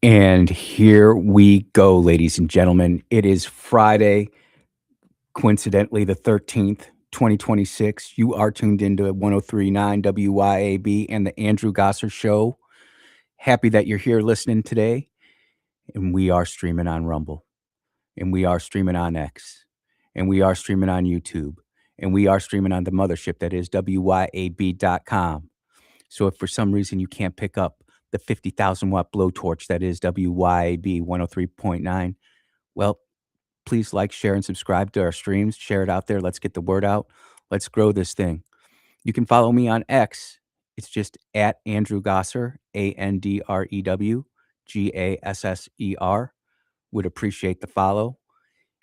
And here we go, ladies and gentlemen. It is Friday, coincidentally the 13th, 2026. You are tuned into 1039 WYAB and the Andrew Gosser Show. Happy that you're here listening today. And we are streaming on Rumble, and we are streaming on X, and we are streaming on YouTube, and we are streaming on the mothership that is WYAB.com. So if for some reason you can't pick up the 50,000 watt blowtorch that is WYAB 103.9, well, please like, share, and subscribe to our streams. Share it out there. Let's get the word out. Let's grow this thing. You can follow me on X. It's just at Andrew Gosser, AndrewGasser. Would appreciate the follow.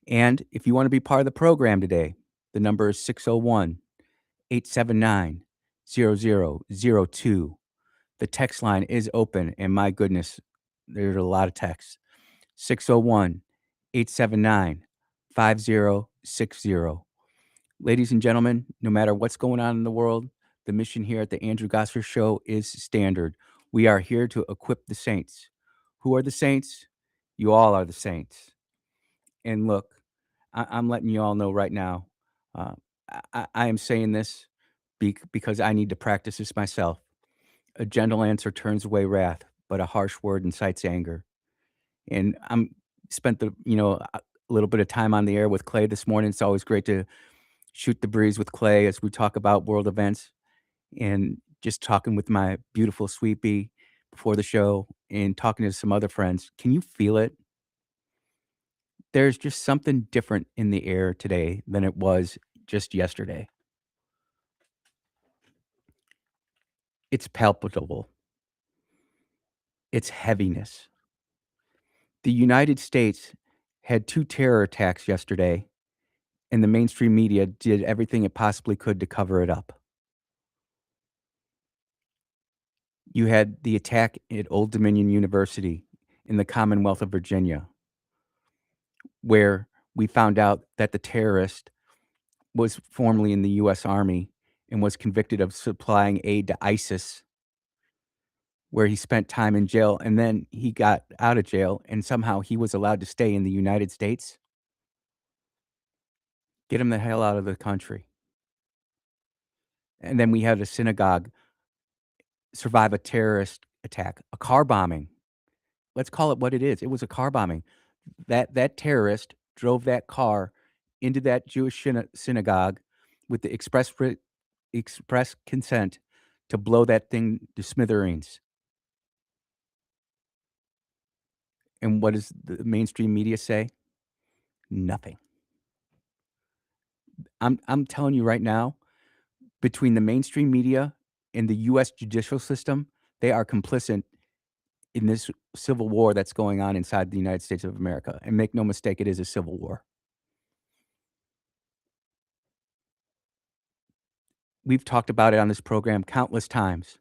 And if you want to be part of the program today, the number is 601 879 0002. The text line is open, and my goodness, there's a lot of texts. 601 879 5060. Ladies and gentlemen, no matter what's going on in the world, the mission here at the Andrew Gosser Show is standard. We are here to equip the saints. Who are the saints? You all are the saints. And look, I'm letting you all know right now, uh, I am saying this because I need to practice this myself. A gentle answer turns away wrath, but a harsh word incites anger. And I'm spent a little bit of time on the air with Clay this morning. It's always great to shoot the breeze with Clay as we talk about world events, and just talking with my beautiful sweet bee before the show and talking to some other friends. Can you feel it? There's just something different in the air today than it was just yesterday. It's palpable. It's heaviness. The United States had 2 terror attacks yesterday, and the mainstream media did everything it possibly could to cover it up. You had the attack at Old Dominion University in the Commonwealth of Virginia, where we found out that the terrorist was formerly in the US Army and was convicted of supplying aid to ISIS, where he spent time in jail, and then he got out of jail, and somehow he was allowed to stay in the United States. Get him the hell out of the country. And then we had a synagogue survive a terrorist attack, a car bombing. Let's call it what it is. It was a car bombing. That terrorist drove that car into that Jewish synagogue with the express consent to blow that thing to smithereens. And what does the mainstream media say? Nothing. I'm telling you right now, between the mainstream media and the US judicial system, they are complicit in this civil war that's going on inside the United States of America. And make no mistake, it is a civil war. We've talked about it on this program countless times,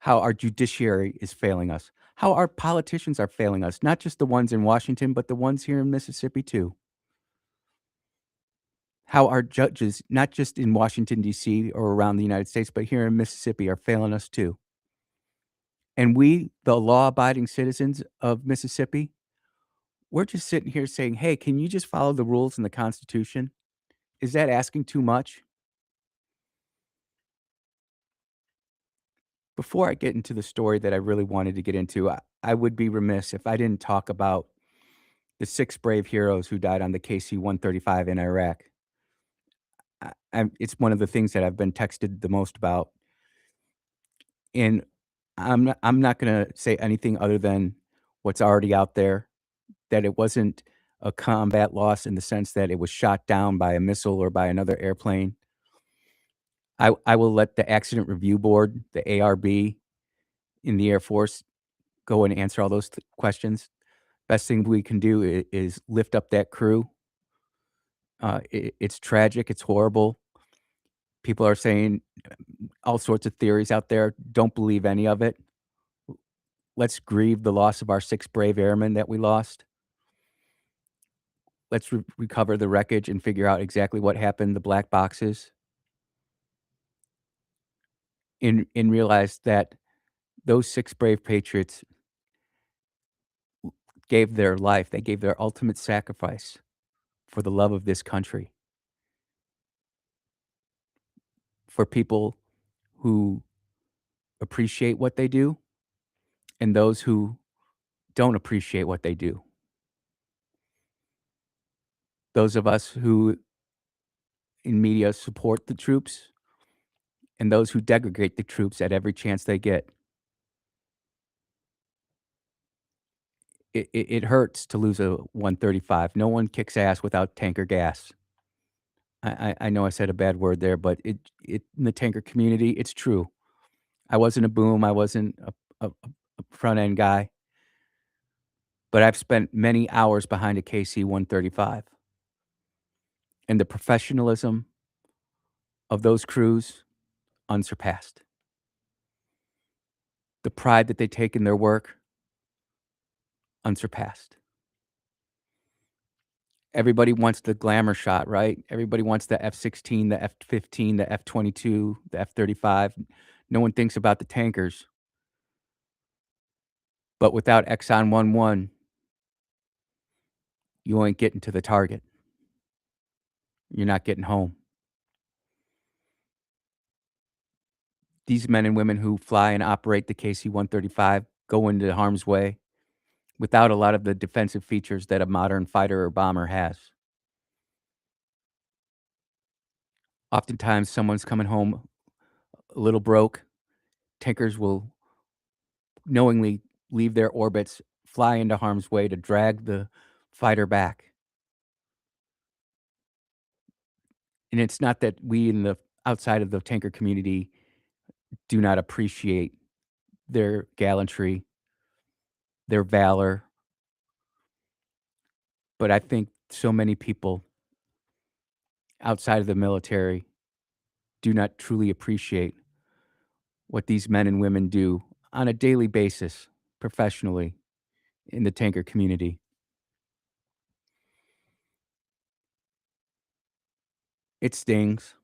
how our judiciary is failing us, how our politicians are failing us, not just the ones in Washington, but the ones here in Mississippi too. How our judges, not just in Washington, D.C. or around the United States, but here in Mississippi are failing us too. And we, the law-abiding citizens of Mississippi, we're just sitting here saying, "Hey, can you just follow the rules in the Constitution?" Is that asking too much? Before I get into the story that I really wanted to get into, I would be remiss if I didn't talk about the 6 brave heroes who died on the KC-135 in Iraq. It's one of the things that I've been texted the most about, and I'm not gonna say anything other than what's already out there, that it wasn't a combat loss in the sense that it was shot down by a missile or by another airplane. I will let the accident review board, the ARB in the Air Force, go and answer all those questions. Best thing we can do is lift up that crew. It's tragic, it's horrible. People are saying all sorts of theories out there. Don't believe any of it. Let's grieve the loss of our 6 brave airmen that we lost. Let's recover the wreckage and figure out exactly what happened, the black boxes, and realize that those 6 brave patriots gave their life, they gave their ultimate sacrifice for the love of this country, for people who appreciate what they do and those who don't appreciate what they do. Those of us who in media support the troops and those who degrade the troops at every chance they get. It hurts to lose a 135. No one kicks ass without tanker gas. I know I said a bad word there, but it in the tanker community, it's true. I wasn't a boom, I wasn't a front end guy, but I've spent many hours behind a KC 135, and the professionalism of those crews, unsurpassed. The pride that they take in their work, unsurpassed. Everybody wants the glamour shot, right? Everybody wants the F-16, the F-15, the F-22, the F-35. No one thinks about the tankers. But without Exxon 1-1, you ain't getting to the target. You're not getting home. These men and women who fly and operate the KC-135 go into harm's way without a lot of the defensive features that a modern fighter or bomber has. Oftentimes, someone's coming home a little broke. Tankers will knowingly leave their orbits, fly into harm's way to drag the fighter back. And it's not that we in the outside of the tanker community do not appreciate their gallantry, their valor, but I think so many people outside of the military do not truly appreciate what these men and women do on a daily basis, professionally, in the tanker community. It stings.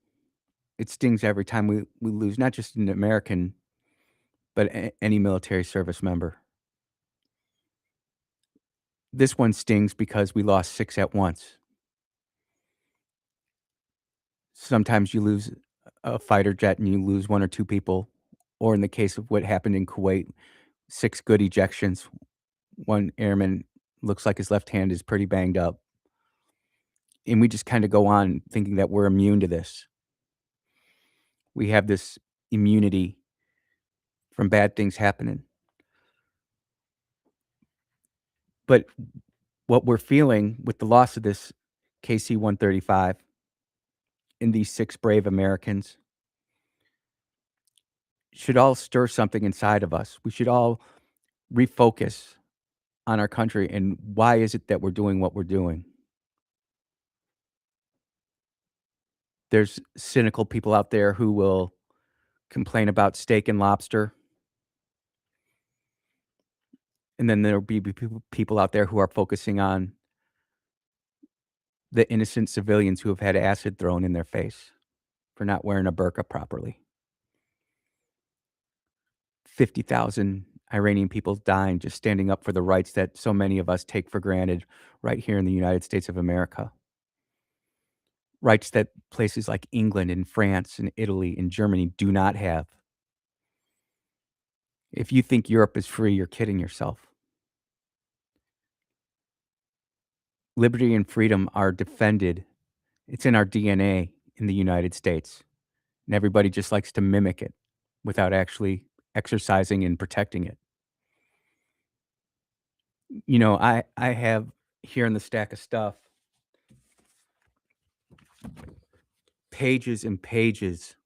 It stings every time we lose, not just an American, but any military service member. This one stings because we lost 6 at once. Sometimes you lose a fighter jet and you lose 1 or 2 people, or in the case of what happened in Kuwait, 6 good ejections. 1 airman looks like his left hand is pretty banged up. And we just kinda go on thinking that we're immune to this. We have this immunity from bad things happening. But what we're feeling with the loss of this KC-135 and these 6 brave Americans should all stir something inside of us. We should all refocus on our country and why is it that we're doing what we're doing. There's cynical people out there who will complain about steak and lobster, and then there'll be people out there who are focusing on the innocent civilians who have had acid thrown in their face for not wearing a burqa properly. 50,000 Iranian people dying just standing up for the rights that so many of us take for granted right here in the United States of America. Rights that places like England and France and Italy and Germany do not have. If you think Europe is free, you're kidding yourself. Liberty and freedom are defended. It's in our DNA in the United States, and everybody just likes to mimic it without actually exercising and protecting it. You know, I have here in the stack of stuff pages and pages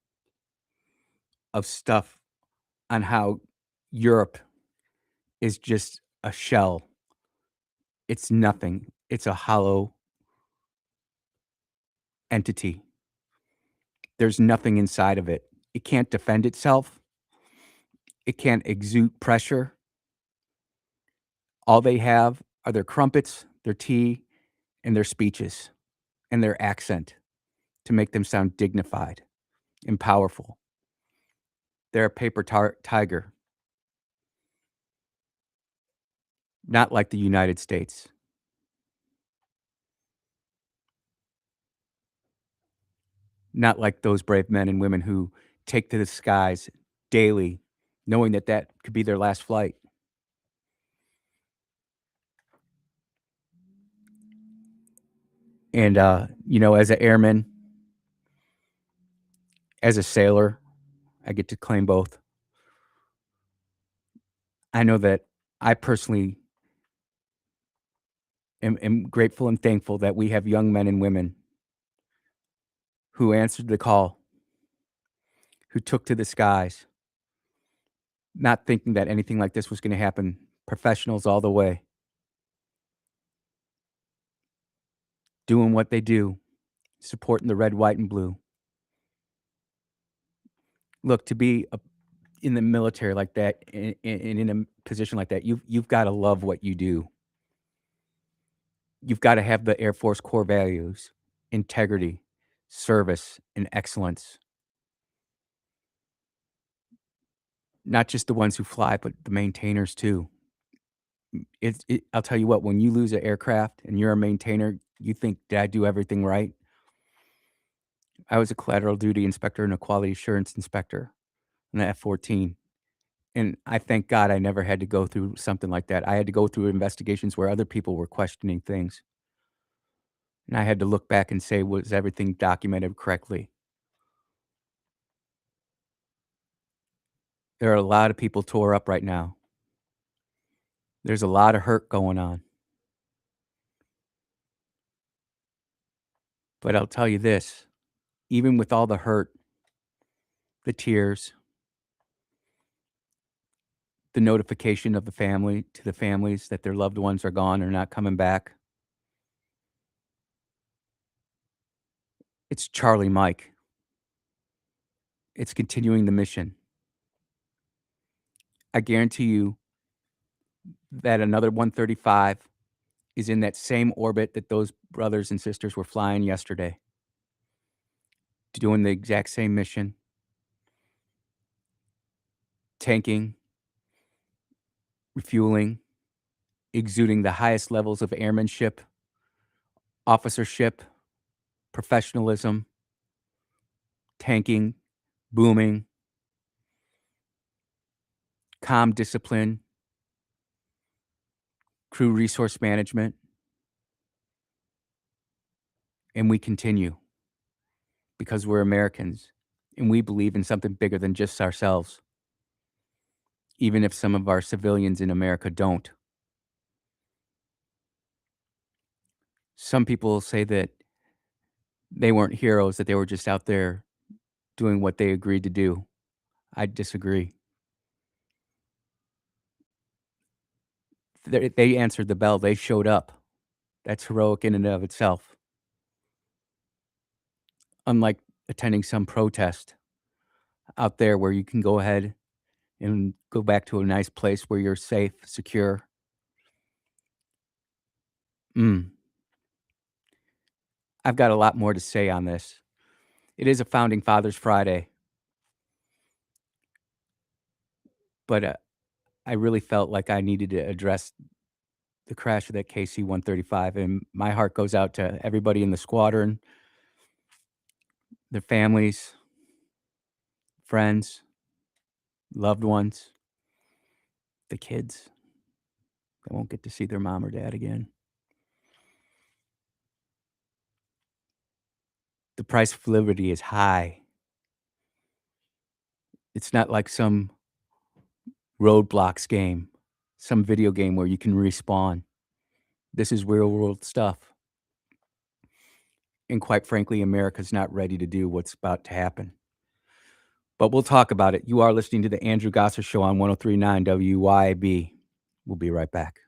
of stuff on how Europe is just a shell. It's nothing. It's a hollow entity. There's nothing inside of it. It can't defend itself. It can't exude pressure. All they have are their crumpets, their tea, and their speeches, and their accent to make them sound dignified and powerful. They're a paper tiger. not like the United States, not like those brave men and women who take to the skies daily, knowing that that could be their last flight. And, as an airman, as a sailor, I get to claim both. I know that I personally am grateful and thankful that we have young men and women who answered the call, who took to the skies, not thinking that anything like this was gonna happen. Professionals all the way, doing what they do, supporting the red, white, and blue. Look, to be in the military like that, and in a position like that, you've gotta love what you do. You've gotta have the Air Force core values: integrity, service, and excellence. Not just the ones who fly, but the maintainers too. I'll tell you what, when you lose an aircraft and you're a maintainer, you think, "Did I do everything right?" I was a collateral duty inspector and a quality assurance inspector on the F-14, and I thank God I never had to go through something like that. I had to go through investigations where other people were questioning things, and I had to look back and say, "Was everything documented correctly?" There are a lot of people tore up right now. There's a lot of hurt going on, but I'll tell you this, even with all the hurt, the tears, the notification of the family to the families that their loved ones are gone or not coming back, it's Charlie Mike. It's continuing the mission. I guarantee you that another 135 is in that same orbit that those brothers and sisters were flying yesterday, doing the exact same mission, tanking, refueling, exuding the highest levels of airmanship, officership, professionalism, tanking, booming, calm discipline, crew resource management, and we continue because we're Americans and we believe in something bigger than just ourselves, even if some of our civilians in America don't. Some people say that they weren't heroes, that they were just out there doing what they agreed to do. I disagree. They answered the bell, they showed up. That's heroic in and of itself. Unlike attending some protest out there where you can go ahead and go back to a nice place where you're safe, secure. Mm, I've got a lot more to say on this. It is a Founding Fathers Friday, but, I really felt like I needed to address the crash of that KC-135, and my heart goes out to everybody in the squadron, their families, friends, loved ones, the kids that won't get to see their mom or dad again. The price of liberty is high. It's not like some Roadblocks game, some video game where you can respawn. This is real world stuff, and quite frankly, America's not ready to do what's about to happen. But we'll talk about it. You are listening to the Andrew Gosser Show on 103.9 WYAB. We'll be right back.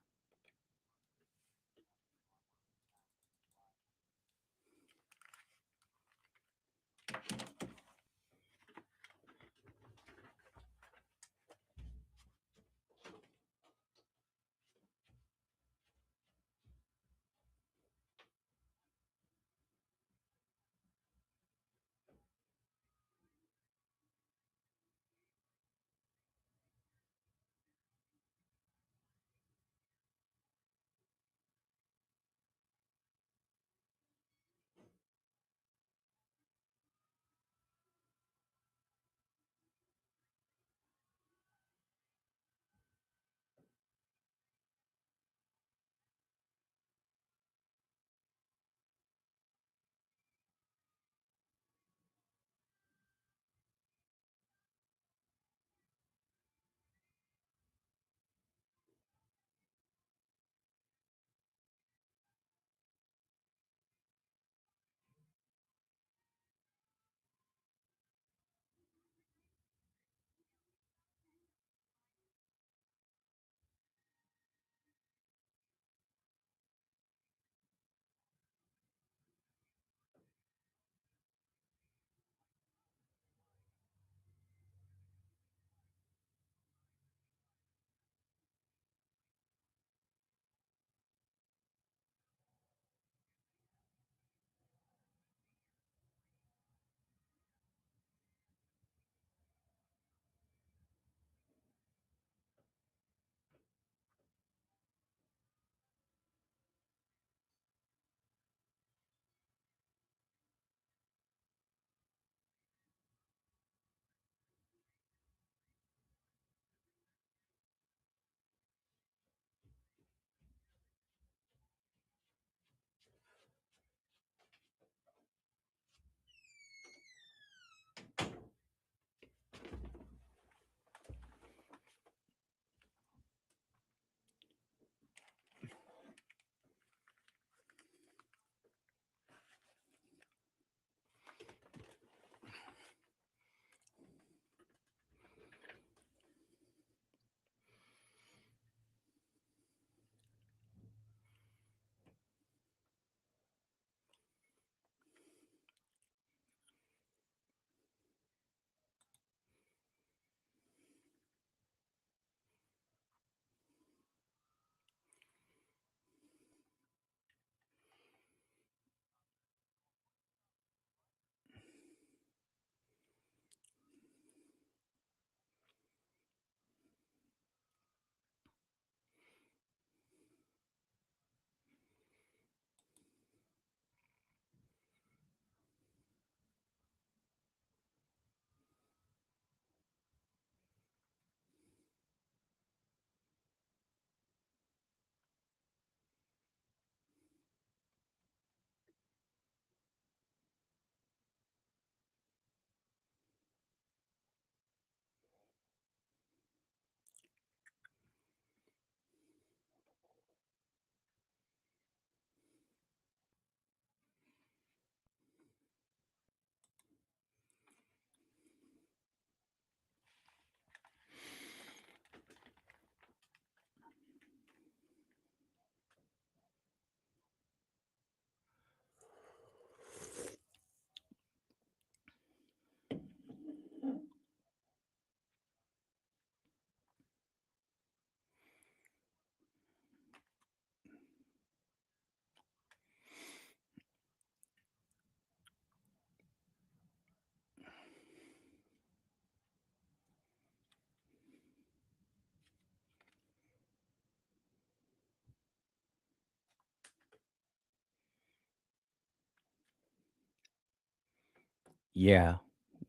Yeah.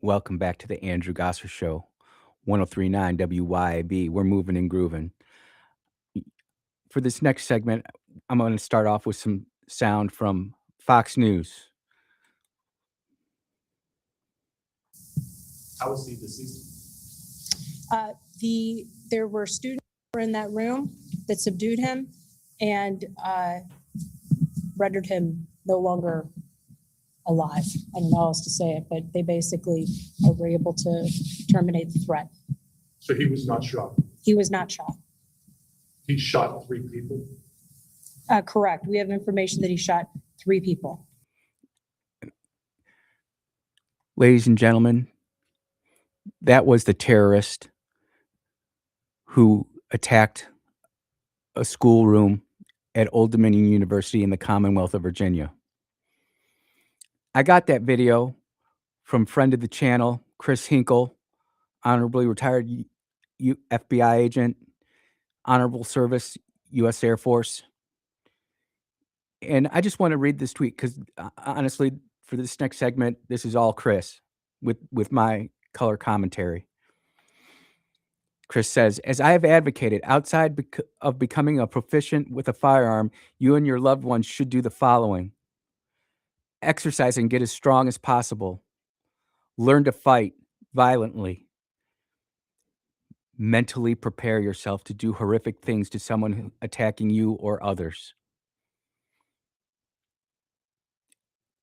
Welcome back to the Andrew Gosser Show, 1039 WYAB. We're moving and grooving. For this next segment, I'm going to start off with some sound from Fox News. How was he deceased? There were students who were in that room that subdued him and rendered him no longer alive. I don't know how else to say it, but they basically were able to terminate the threat. So he was not shot. He was not shot. He shot 3 people. Correct. We have information that he shot 3 people. Ladies and gentlemen, that was the terrorist who attacked a schoolroom at Old Dominion University in the Commonwealth of Virginia. I got that video from friend of the channel, Chris Hinkle, honorably retired FBI agent, honorable service, U.S. Air Force. And I just want to read this tweet because honestly, for this next segment, this is all Chris with my color commentary. Chris says, as I have advocated, outside of becoming a proficient with a firearm, you and your loved ones should do the following. Exercise and get as strong as possible. Learn to fight violently. Mentally prepare yourself to do horrific things to someone attacking you or others.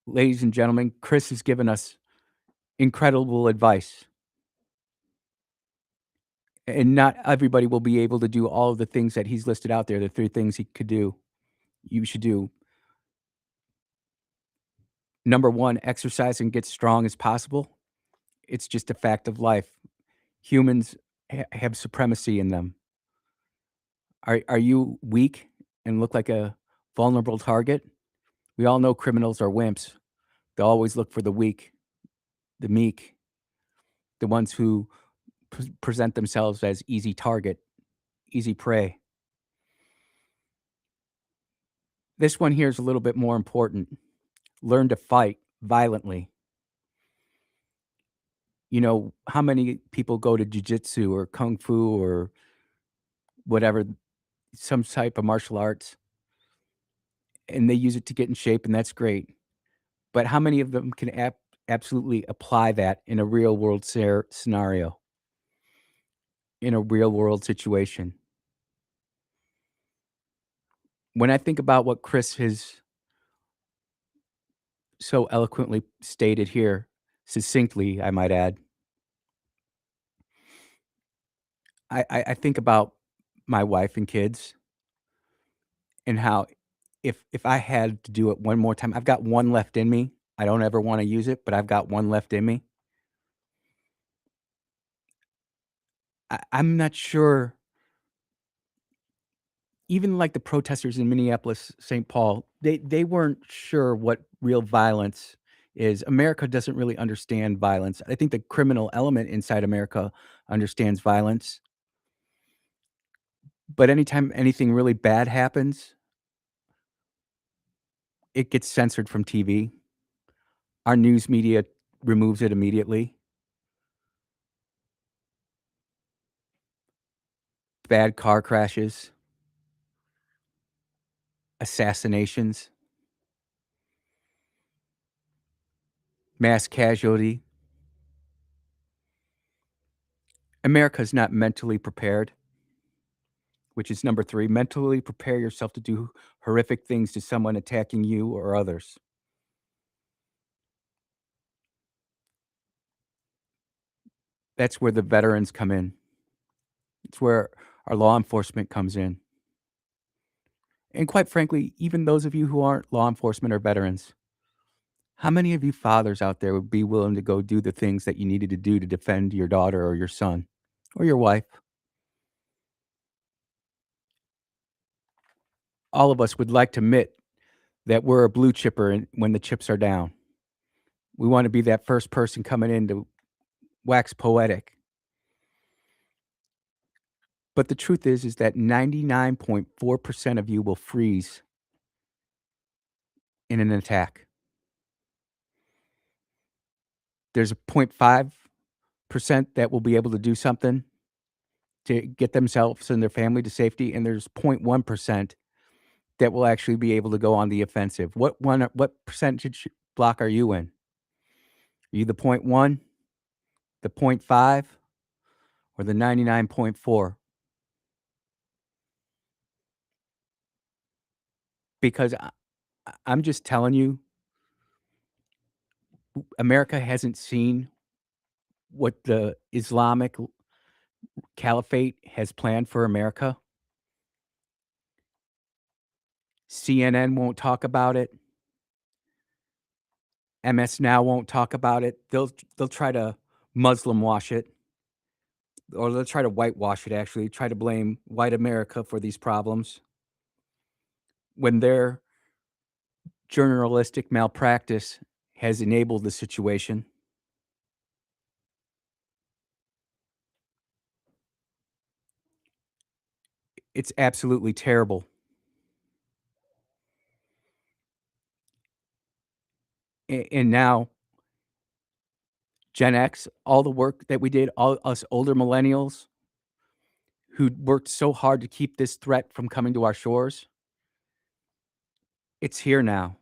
Ladies and gentlemen, Chris has given us incredible advice. And not everybody will be able to do all of the things that he's listed out there, the 3 things he could do. You should do. Number 1, exercise and get strong as possible. It's just a fact of life. Humans have supremacy in them. Are you weak and look like a vulnerable target? We all know criminals are wimps. They always look for the weak, the meek, the ones who present themselves as easy target, easy prey. This one here is a little bit more important. Learn to fight violently. You know, how many people go to jiu-jitsu or kung fu or whatever, some type of martial arts, and they use it to get in shape, and that's great. But how many of them can absolutely apply that in a real world scenario, in a real world situation? When I think about what Chris has so eloquently stated here, succinctly, I might add, I think about my wife and kids and how if I had to do it one more time, I've got one left in me. I don't ever wanna use it, but I've got one left in me. I'm not sure, even like the protesters in Minneapolis, St. Paul, they weren't sure what real violence is. America doesn't really understand violence. I think the criminal element inside America understands violence. But anytime anything really bad happens, it gets censored from TV. Our news media removes it immediately. Bad car crashes, assassinations, mass casualty. America's not mentally prepared, which is number 3. Mentally prepare yourself to do horrific things to someone attacking you or others. That's where the veterans come in. It's where our law enforcement comes in. And quite frankly, even those of you who aren't law enforcement or veterans, how many of you fathers out there would be willing to go do the things that you needed to do to defend your daughter or your son or your wife? All of us would like to admit that we're a blue chipper when the chips are down. We want to be that first person coming in to wax poetic. But the truth is that 99.4% of you will freeze in an attack. There's a 0.5% that will be able to do something to get themselves and their family to safety, and there's 0.1% that will actually be able to go on the offensive. What percentage block are you in? Are you the point 0.1, the 0.5, or the 99.4? Because I'm just telling you, America hasn't seen what the Islamic Caliphate has planned for America. CNN won't talk about it. MS Now won't talk about it. They'll try to Muslim wash it, or they'll try to whitewash it, actually, try to blame white America for these problems when their journalistic malpractice has enabled the situation. It's absolutely terrible. And now Gen X, all the work that we did, all us older millennials who worked so hard to keep this threat from coming to our shores, it's here now.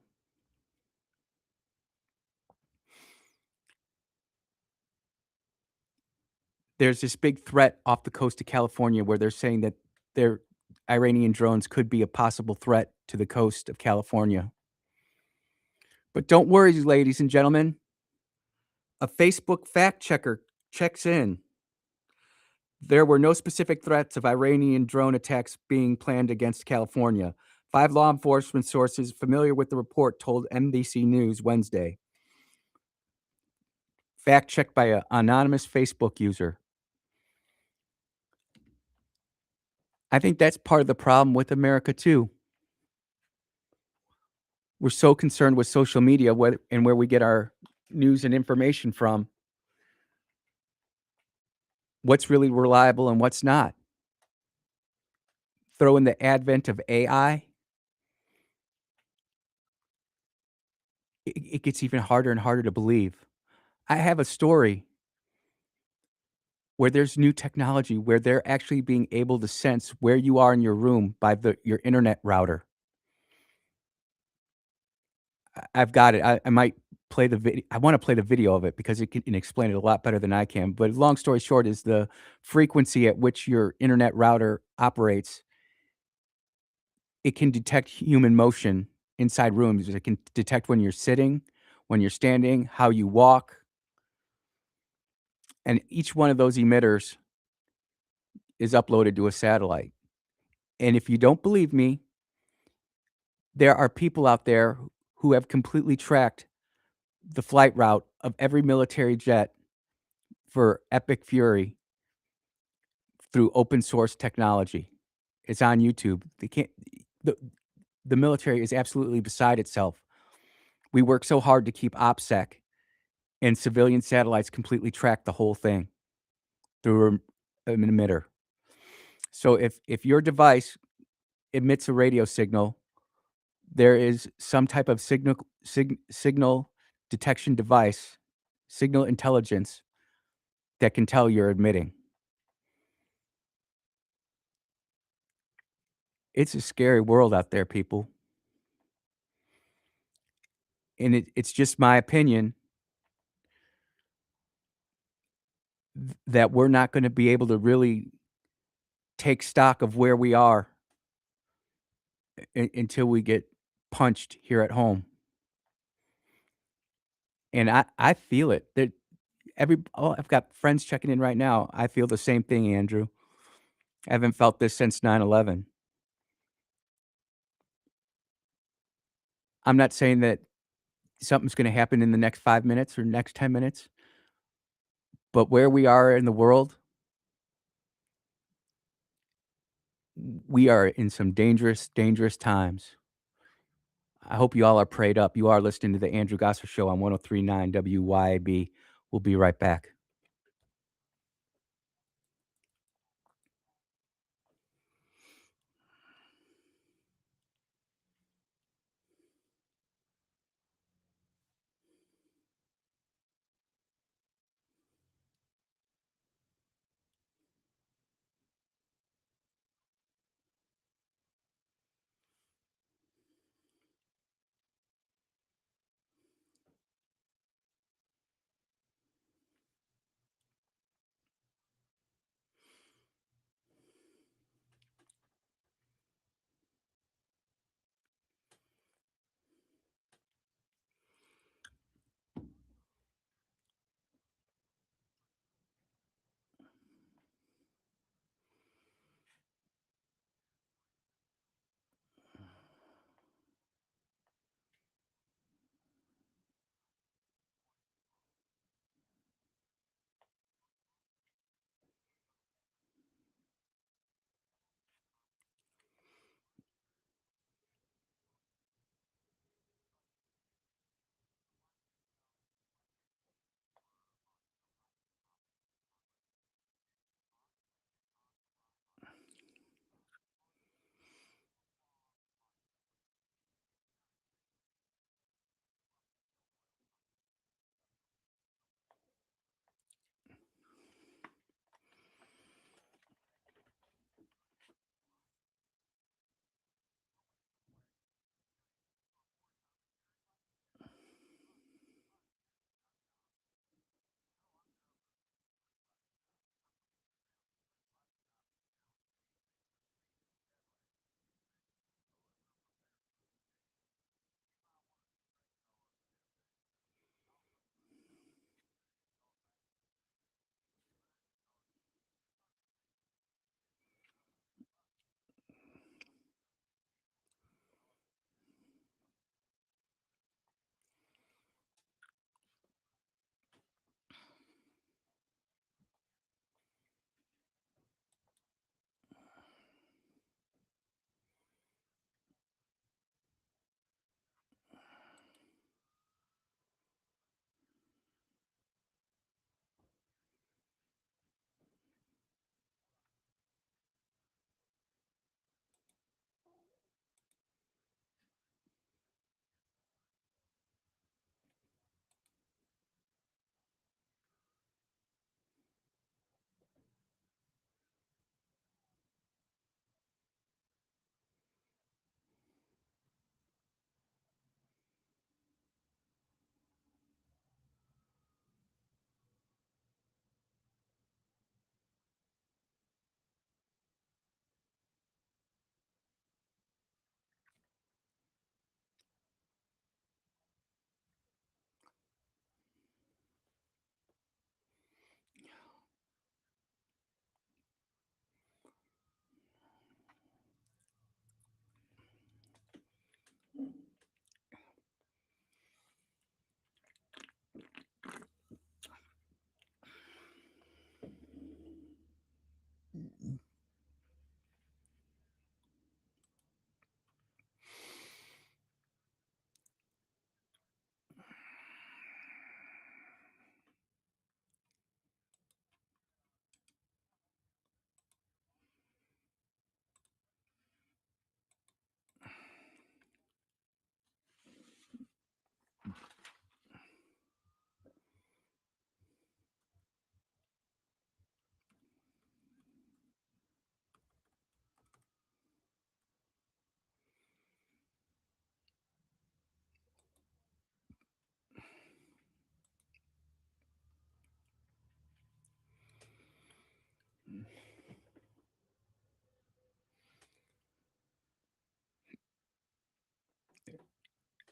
There's this big threat off the coast of California where they're saying that their Iranian drones could be a possible threat to the coast of California. But don't worry, ladies and gentlemen. A Facebook fact checker checks in. There were no specific threats of Iranian drone attacks being planned against California. 5 law enforcement sources familiar with the report told NBC News Wednesday. Fact checked by an anonymous Facebook user. I think that's part of the problem with America, too. We're so concerned with social media and where we get our news and information from. What's really reliable and what's not. Throw in the advent of AI, it gets even harder and harder to believe. I have a story where there's new technology where they're actually being able to sense where you are in your room by your internet router. I've got it. I might play the video. I wanna play the video of it because it can explain it a lot better than I can, but long story short is the frequency at which your internet router operates, it can detect human motion inside rooms. It can detect when you're sitting, when you're standing, how you walk, and each one of those emitters is uploaded to a satellite. And if you don't believe me, there are people out there who have completely tracked the flight route of every military jet for Epic Fury through open source technology. It's on YouTube. They can't the the military is absolutely beside itself. We work so hard to keep OPSEC, and civilian satellites completely track the whole thing through an emitter. So if your device emits a radio signal, there is some type of signal detection device, signal intelligence that can tell you're emitting. It's a scary world out there, people. And it's just my opinion that we're not gonna be able to really take stock of where we are until we get punched here at home. And I feel it. That I've got friends checking in right now. I feel the same thing, Andrew. I haven't felt this since 9/11. I'm not saying that something's gonna happen in the next 5 minutes or next 10 minutes, but where we are in the world, we are in some dangerous, dangerous times. I hope you all are prayed up. You are listening to the Andrew Gosser Show on 103.9 WYAB. We'll be right back.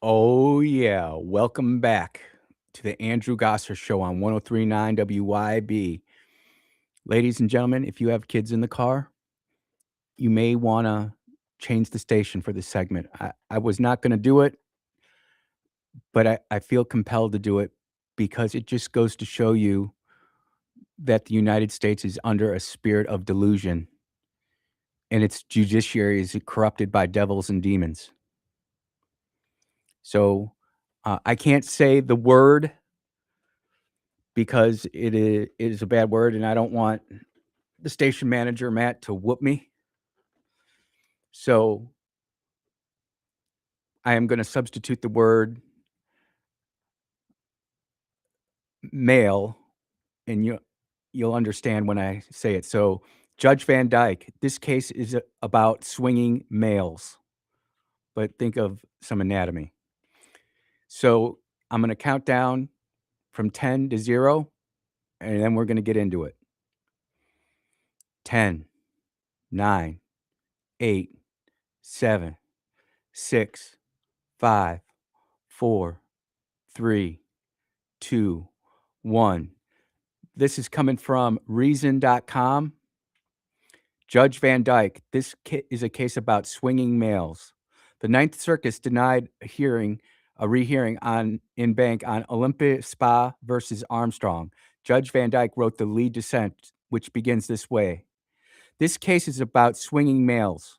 Oh, yeah. Welcome back to the Andrew Gosser Show on 1039 WYAB. Ladies and gentlemen, if you have kids in the car, you may want to change the station for this segment. I was not going to do it, but I feel compelled to do it because it just goes to show you that the United States is under a spirit of delusion and its judiciary is corrupted by devils and demons. So I can't say the word because it is a bad word, and I don't want the station manager, Matt, to whoop me. So I am going to substitute the word male, and you'll understand when I say it. So Judge Van Dyke, this case is about swinging males, but think of some anatomy. So I'm going to count down from 10 to 0, and then we're going to get into it. 10, 9, 8, 7, 6, 5, 4, 3, 2, 1. This is coming from Reason.com. Judge Van Dyke, this is a case about swinging males. The Ninth Circuit denied a rehearing in bank on Olympia Spa versus Armstrong. Judge Van Dyke wrote the lead dissent, which begins this way. This case is about swinging males.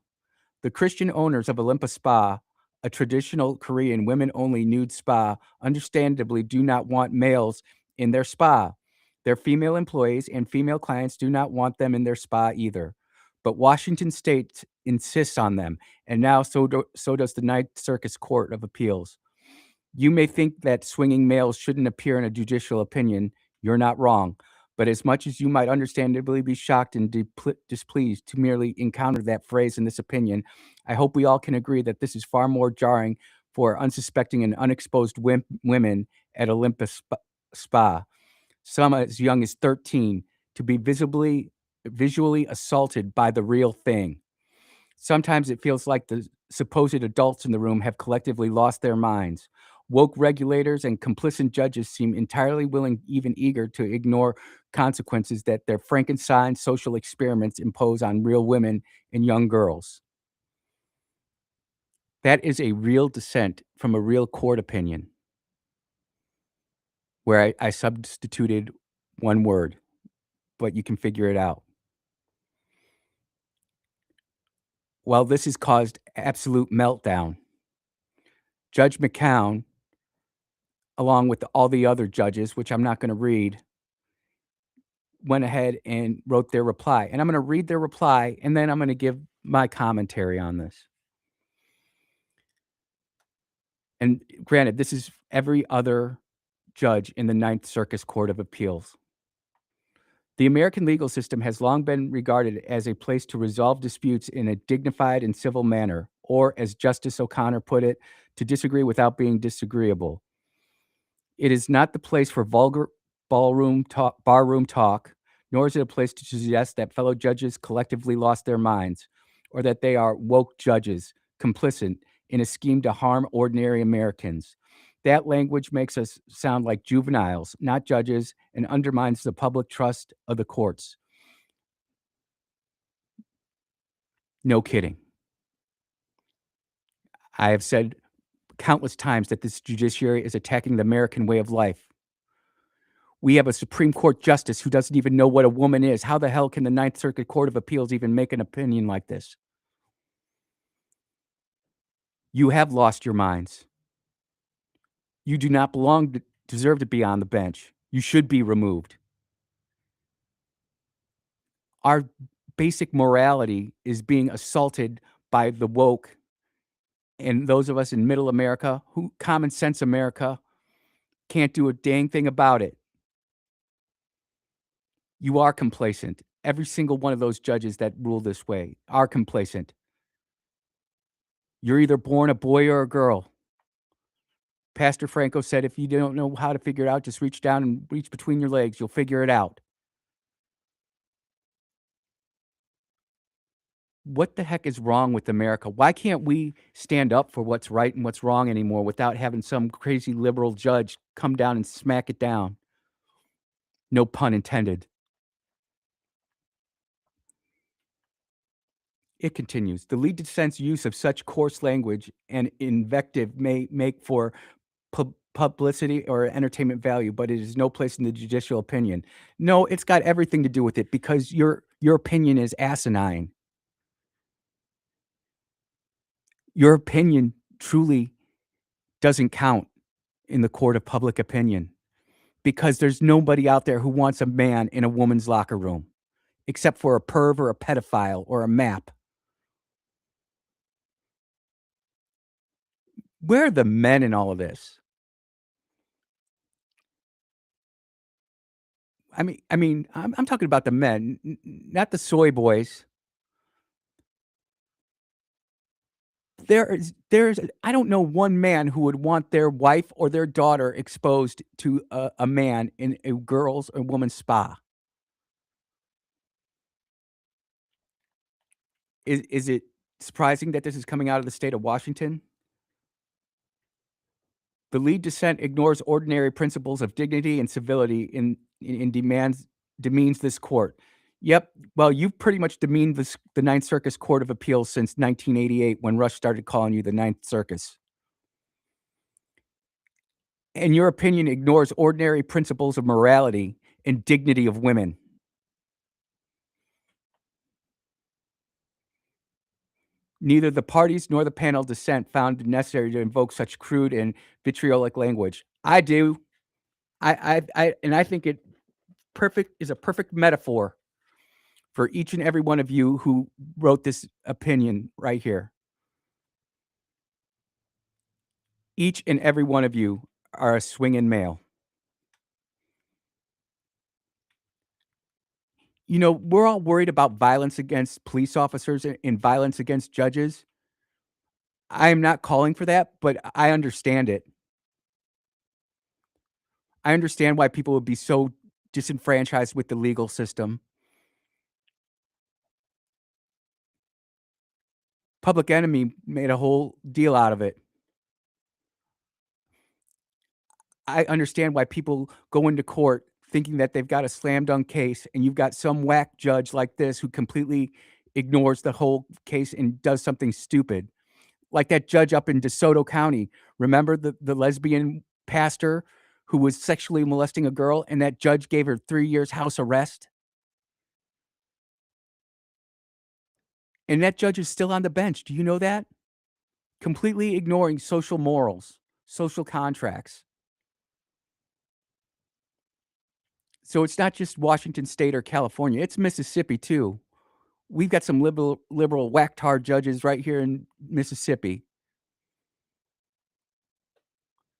The Christian owners of Olympia Spa, a traditional Korean women-only nude spa, understandably do not want males in their spa. Their female employees and female clients do not want them in their spa either. But Washington State insists on them, and now so does the Ninth Circuit Court of Appeals. You may think that swinging males shouldn't appear in a judicial opinion. You're not wrong. But as much as you might understandably be shocked and displeased to merely encounter that phrase in this opinion, I hope we all can agree that this is far more jarring for unsuspecting and unexposed women at Olympus Spa, some as young as 13, to be visually assaulted by the real thing. Sometimes it feels like the supposed adults in the room have collectively lost their minds. Woke regulators and complicit judges seem entirely willing, even eager, to ignore consequences that their Frankenstein social experiments impose on real women and young girls. That is a real dissent from a real court opinion, where I substituted one word, but you can figure it out. Well, this has caused absolute meltdown. Judge McCown, along with all the other judges, which I'm not going to read, went ahead and wrote their reply. And I'm going to read their reply, and then I'm going to give my commentary on this. And granted, this is every other judge in the Ninth Circuit Court of Appeals. The American legal system has long been regarded as a place to resolve disputes in a dignified and civil manner, or, as Justice O'Connor put it, to disagree without being disagreeable. It is not the place for vulgar barroom talk, nor is it a place to suggest that fellow judges collectively lost their minds, or that they are woke judges, complicit in a scheme to harm ordinary Americans. That language makes us sound like juveniles, not judges, and undermines the public trust of the courts. No kidding. I have said countless times that this judiciary is attacking the American way of life. We have a Supreme Court justice who doesn't even know what a woman is. How the hell can the Ninth Circuit Court of Appeals even make an opinion like this? You have lost your minds. You do not deserve to be on the bench. You should be removed. Our basic morality is being assaulted by the woke and those of us in middle America, common sense America, can't do a dang thing about it. You are complacent. Every single one of those judges that rule this way are complacent. You're either born a boy or a girl. Pastor Franco said, if you don't know how to figure it out, just reach down and reach between your legs. You'll figure it out. What the heck is wrong with America? Why can't we stand up for what's right and what's wrong anymore without having some crazy liberal judge come down and smack it down? No pun intended. It continues. The lead dissent's use of such coarse language and invective may make for publicity or entertainment value, but it is no place in the judicial opinion. No, it's got everything to do with it because your opinion is asinine. Your opinion truly doesn't count in the court of public opinion because there's nobody out there who wants a man in a woman's locker room except for a perv or a pedophile or a map. Where are the men in all of this? I'm talking about the men, not the soy boys. There's I don't know one man who would want their wife or their daughter exposed to a man in a girl's or woman's spa. Is it surprising that this is coming out of the state of Washington? The lead dissent ignores ordinary principles of dignity and civility and demeans this court. Yep, well, you've pretty much demeaned the Ninth Circus Court of Appeals since 1988 when Rush started calling you the Ninth Circus. And your opinion ignores ordinary principles of morality and dignity of women. Neither the parties nor the panel dissent found it necessary to invoke such crude and vitriolic language. I do. I think it is a perfect metaphor for each and every one of you who wrote this opinion right here. Each and every one of you are a swinging male. You know, we're all worried about violence against police officers and violence against judges. I am not calling for that, but I understand it. I understand why people would be so disenfranchised with the legal system. Public Enemy made a whole deal out of it. I understand why people go into court thinking that they've got a slam dunk case, and you've got some whack judge like this who completely ignores the whole case and does something stupid. Like that judge up in DeSoto County. Remember the lesbian pastor who was sexually molesting a girl, and that judge gave her 3 years house arrest? And that judge is still on the bench. Do you know that? Completely ignoring social morals, social contracts. So it's not just Washington State or California, it's Mississippi too. We've got some liberal whack-tard judges right here in Mississippi.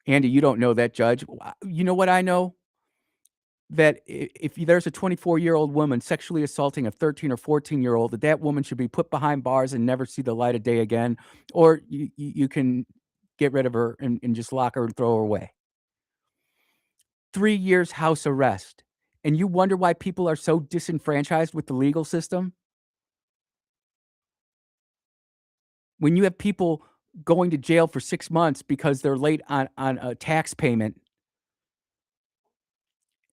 Andy, you don't know that judge. You know what I know? That if there's a 24-year-old woman sexually assaulting a 13 or 14-year-old, that woman should be put behind bars and never see the light of day again, or you can get rid of her and just lock her and throw her away. 3 years house arrest. And you wonder why people are so disenfranchised with the legal system? When you have people going to jail for 6 months because they're late on a tax payment,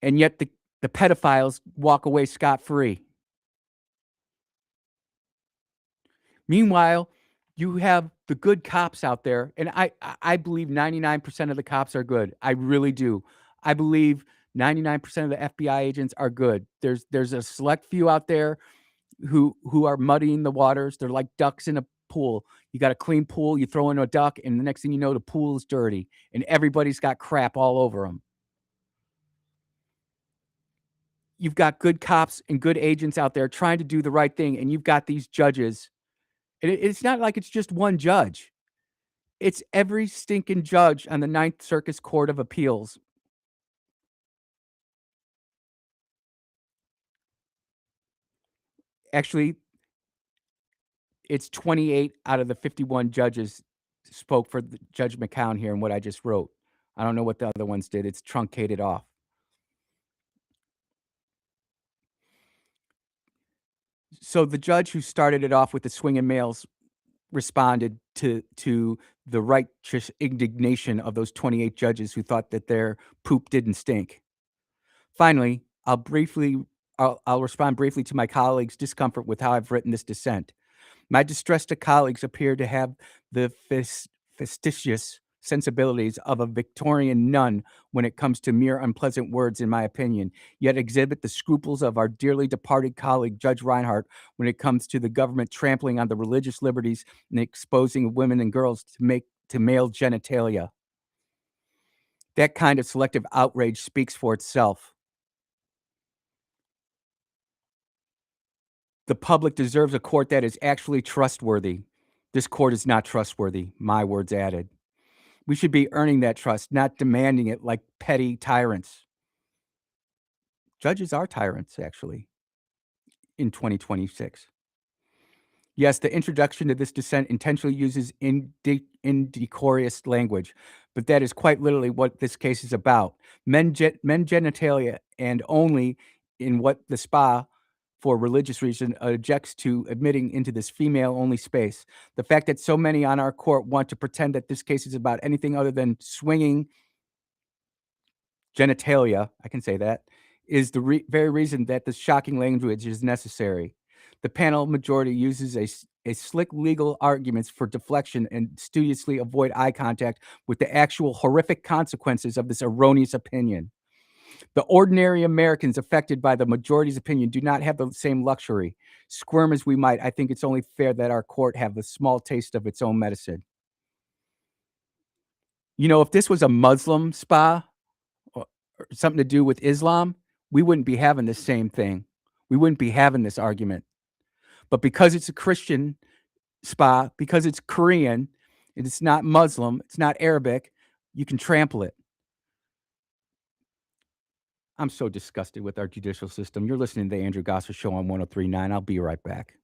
and yet the pedophiles walk away scot-free. Meanwhile, you have the good cops out there, and I believe 99% of the cops are good. I really do. I believe 99% of the FBI agents are good. There's a select few out there who are muddying the waters. They're like ducks in a pool. You got a clean pool, you throw in a duck, and the next thing you know, the pool is dirty, and everybody's got crap all over them. You've got good cops and good agents out there trying to do the right thing, and you've got these judges. And it's not like it's just one judge. It's every stinking judge on the Ninth Circus Court of Appeals Actually, it's 28 out of the 51 judges spoke for Judge McCown here in what I just wrote. I don't know what the other ones did. It's truncated off. So the judge who started it off with the swinging males responded to the righteous indignation of those 28 judges who thought that their poop didn't stink. Finally, I'll respond briefly to my colleagues' discomfort with how I've written this dissent. My distressed colleagues appear to have the fastidious sensibilities of a Victorian nun when it comes to mere unpleasant words, in my opinion, yet exhibit the scruples of our dearly departed colleague, Judge Reinhardt, when it comes to the government trampling on the religious liberties and exposing women and girls to male genitalia. That kind of selective outrage speaks for itself. The public deserves a court that is actually trustworthy. This court is not trustworthy, my words added. We should be earning that trust, not demanding it like petty tyrants. Judges are tyrants, actually, in 2026. Yes, the introduction to this dissent intentionally uses indecorous language, but that is quite literally what this case is about. Men genitalia, and only in what the SPA, for religious reason, objects to admitting into this female-only space. The fact that so many on our court want to pretend that this case is about anything other than swinging genitalia, I can say that, is the very reason that this shocking language is necessary. The panel majority uses a slick legal arguments for deflection and studiously avoid eye contact with the actual horrific consequences of this erroneous opinion. The ordinary Americans affected by the majority's opinion do not have the same luxury. Squirm as we might, I think it's only fair that our court have a small taste of its own medicine. You know, if this was a Muslim spa or something to do with Islam, we wouldn't be having the same thing. We wouldn't be having this argument. But because it's a Christian spa, because it's Korean, and it's not Muslim, it's not Arabic, you can trample it. I'm so disgusted with our judicial system. You're listening to the Andrew Gosser Show on 103.9. I'll be right back.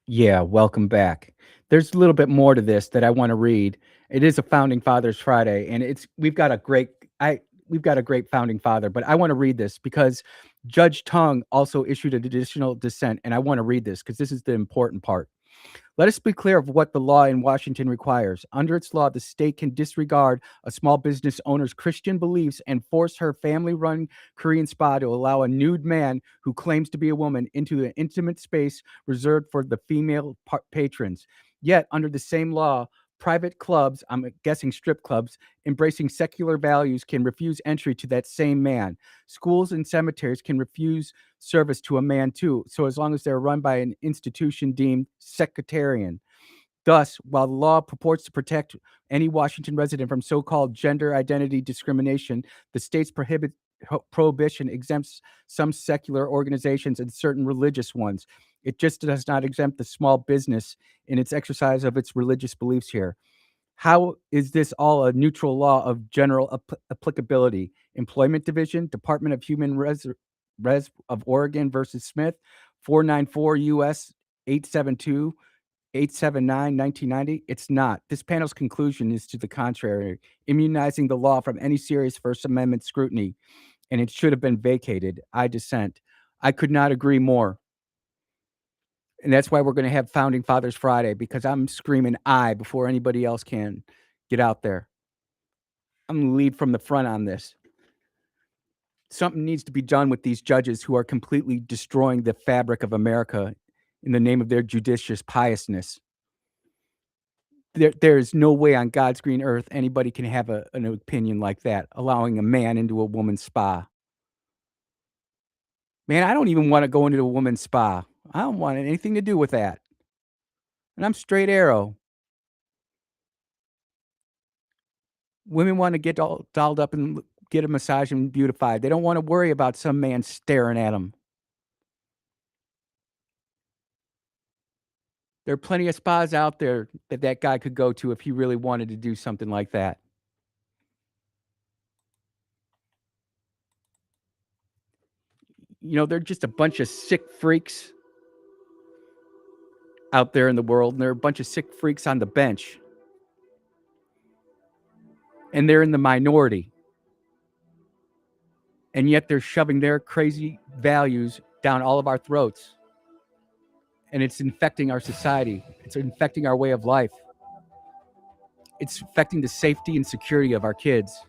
Yeah, welcome back. There's a little bit more to this that I want to read. It is a Founding Fathers Friday, and it's we've got a great founding father, but I want to read this because Judge Tung also issued an additional dissent, and I want to read this because this is the important part. Let us be clear of what the law in Washington requires. Under its law, the state can disregard a small business owner's Christian beliefs and force her family run Korean spa to allow a nude man who claims to be a woman into an intimate space reserved for the female patrons. Yet, under the same law, private clubs, I'm guessing strip clubs, embracing secular values can refuse entry to that same man. Schools and cemeteries can refuse service to a man too, so as long as they're run by an institution deemed sectarian. Thus, while the law purports to protect any Washington resident from so-called gender identity discrimination, the state's prohibition exempts some secular organizations and certain religious ones. It just does not exempt the small business in its exercise of its religious beliefs here. How is this all a neutral law of general applicability? Employment Division, Department of Human Res of Oregon versus Smith, 494 US 872 879 1990. It's not. This panel's conclusion is to the contrary, immunizing the law from any serious First Amendment scrutiny, and it should have been vacated. I dissent. I could not agree more. And that's why we're going to have Founding Fathers Friday, because I'm screaming I before anybody else can get out there. I'm going to lead from the front on this. Something needs to be done with these judges who are completely destroying the fabric of America in the name of their judicious piousness. There is no way on God's green earth anybody can have an opinion like that, allowing a man into a woman's spa. Man, I don't even want to go into a woman's spa. I don't want anything to do with that. And I'm straight arrow. Women want to get all dolled up and get a massage and beautified. They don't want to worry about some man staring at them. There are plenty of spas out there that that guy could go to if he really wanted to do something like that. You know, they're just a bunch of sick freaks out there in the world, and there are a bunch of sick freaks on the bench. And they're in the minority. And yet they're shoving their crazy values down all of our throats. And it's infecting our society. It's infecting our way of life. It's affecting the safety and security of our kids.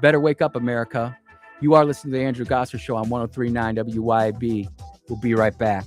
Better wake up, America. You are listening to the Andrew Gosser Show on 103.9 WYAB. We'll be right back.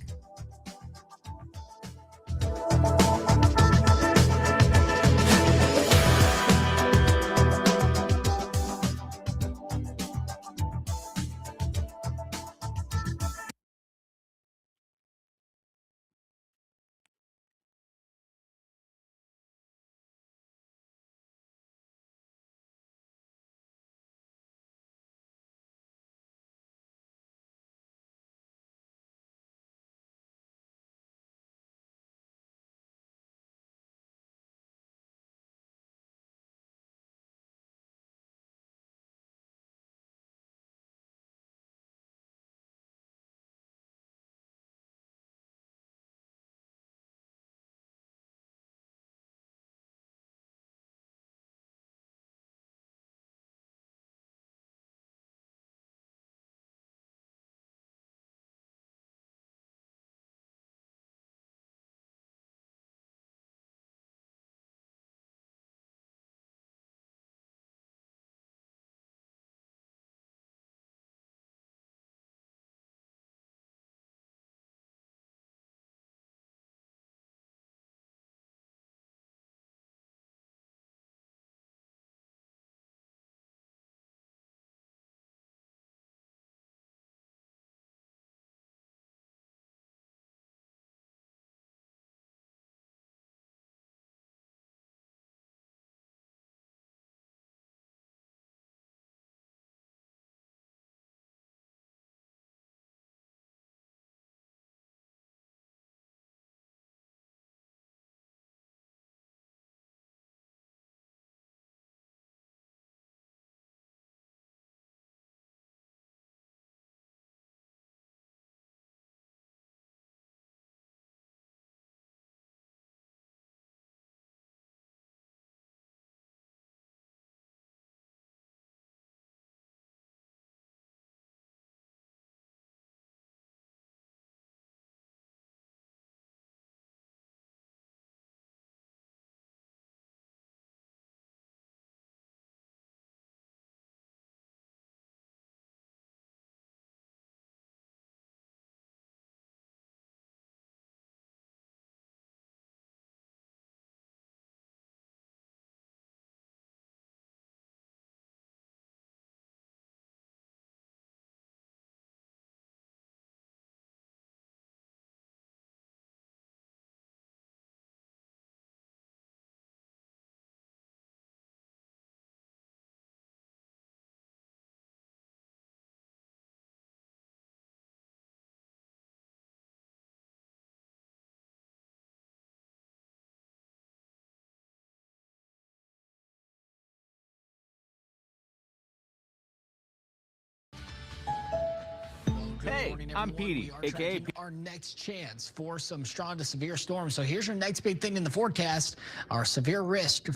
Hey, morning, I'm everyone. Petey, We are aka tracking our next chance for some strong to severe storms. So here's your next big thing in the forecast, our severe risk.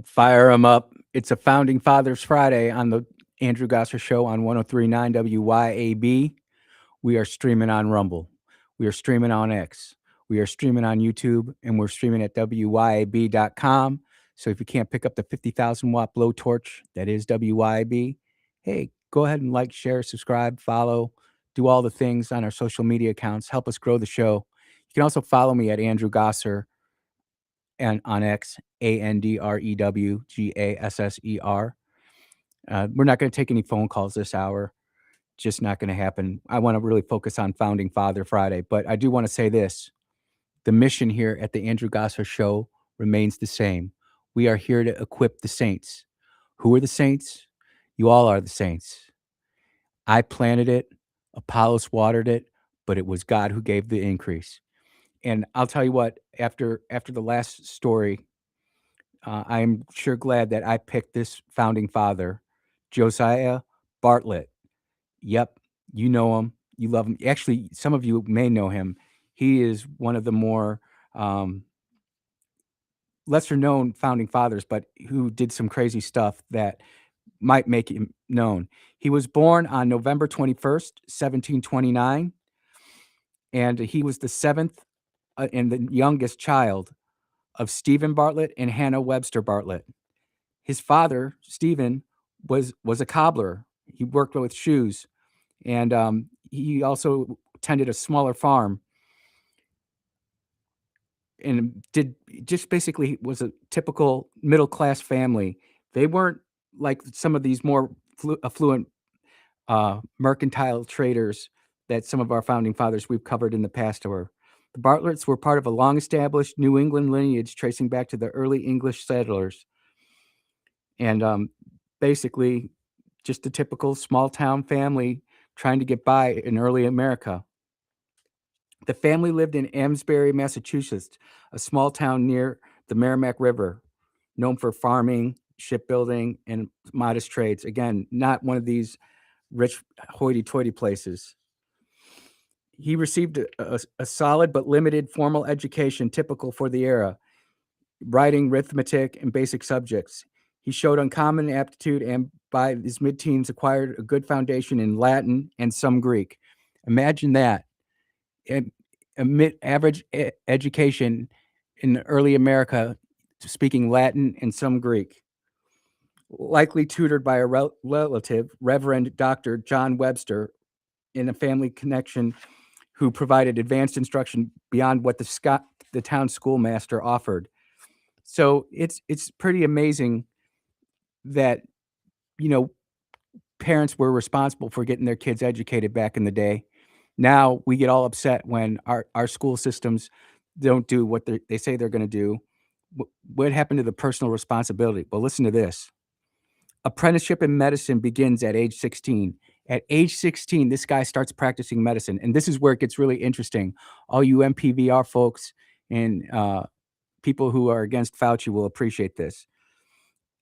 Fire them up. It's a Founding Fathers Friday on the Andrew Gosser Show on 1039 WYAB. We are streaming on Rumble. We are streaming on X. We are streaming on YouTube, and we're streaming at WYAB.com. So if you can't pick up the 50,000 watt blowtorch that is WYAB, hey, go ahead and like, share, subscribe, follow, do all the things on our social media accounts. Help us grow the show. You can also follow me at Andrew Gosser and on X, AndrewGasser. We're not going to take any phone calls this hour. Just not going to happen. I want to really focus on Founding Father Friday, but I do want to say this. The mission here at the Andrew Gosser Show remains the same. We are here to equip the saints. Who are the saints? You all are the saints. I planted it, Apollos watered it, but it was God who gave the increase. And I'll tell you what, after the last story, I am sure glad that I picked this founding father, Josiah Bartlett. Yep, you know him, you love him. Actually, some of you may know him. He is one of the more lesser known founding fathers, but who did some crazy stuff that might make him known. He was born on November 21st, 1729, and he was the seventh and the youngest child of Stephen Bartlett and Hannah Webster Bartlett. His father, Stephen, was a cobbler. He worked with shoes, and he also tended a smaller farm and did just basically was a typical middle class family. They weren't like some of these more affluent mercantile traders that some of our founding fathers we've covered in the past were. The Bartletts were part of a long-established New England lineage tracing back to the early English settlers. And basically, just a typical small-town family trying to get by in early America. The family lived in Amesbury, Massachusetts, a small town near the Merrimack River, known for farming, shipbuilding, and modest trades. Again, not one of these rich hoity-toity places. He received a solid but limited formal education typical for the era, writing, arithmetic, and basic subjects. He showed uncommon aptitude and by his mid-teens acquired a good foundation in Latin and some Greek. Imagine that. Average education in early America, speaking Latin and some Greek. Likely tutored by a relative, Reverend Dr. John Webster, in a family connection who provided advanced instruction beyond what the town schoolmaster offered. So it's pretty amazing that, you know, parents were responsible for getting their kids educated back in the day. Now we get all upset when our school systems don't do what they say they're going to do. What happened to the personal responsibility? Well, listen to this. Apprenticeship in medicine begins at age 16. At age 16, this guy starts practicing medicine. And this is where it gets really interesting. All you MPVR folks and people who are against Fauci will appreciate this.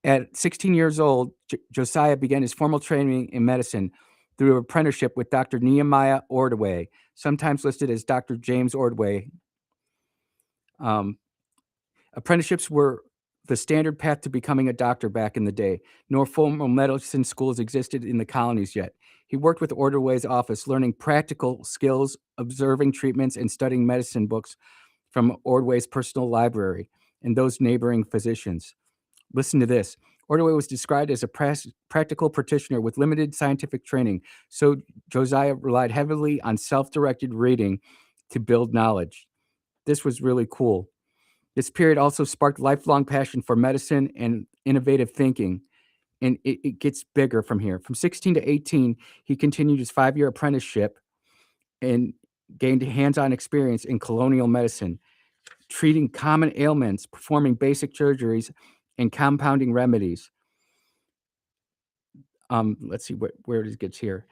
At 16 years old, Josiah began his formal training in medicine through an apprenticeship with Dr. Nehemiah Ordway, sometimes listed as Dr. James Ordway. Apprenticeships were the standard path to becoming a doctor back in the day. Nor formal medicine schools existed in the colonies yet. He worked with Ordway's office, learning practical skills, observing treatments, and studying medicine books from Ordway's personal library and those neighboring physicians. Listen to this. Ordway was described as a practical practitioner with limited scientific training, so Josiah relied heavily on self-directed reading to build knowledge. This was really cool. This period also sparked lifelong passion for medicine and innovative thinking, and it gets bigger from here. From 16 to 18, he continued his 5-year apprenticeship and gained hands-on experience in colonial medicine, treating common ailments, performing basic surgeries, and compounding remedies. Let's see where it gets here.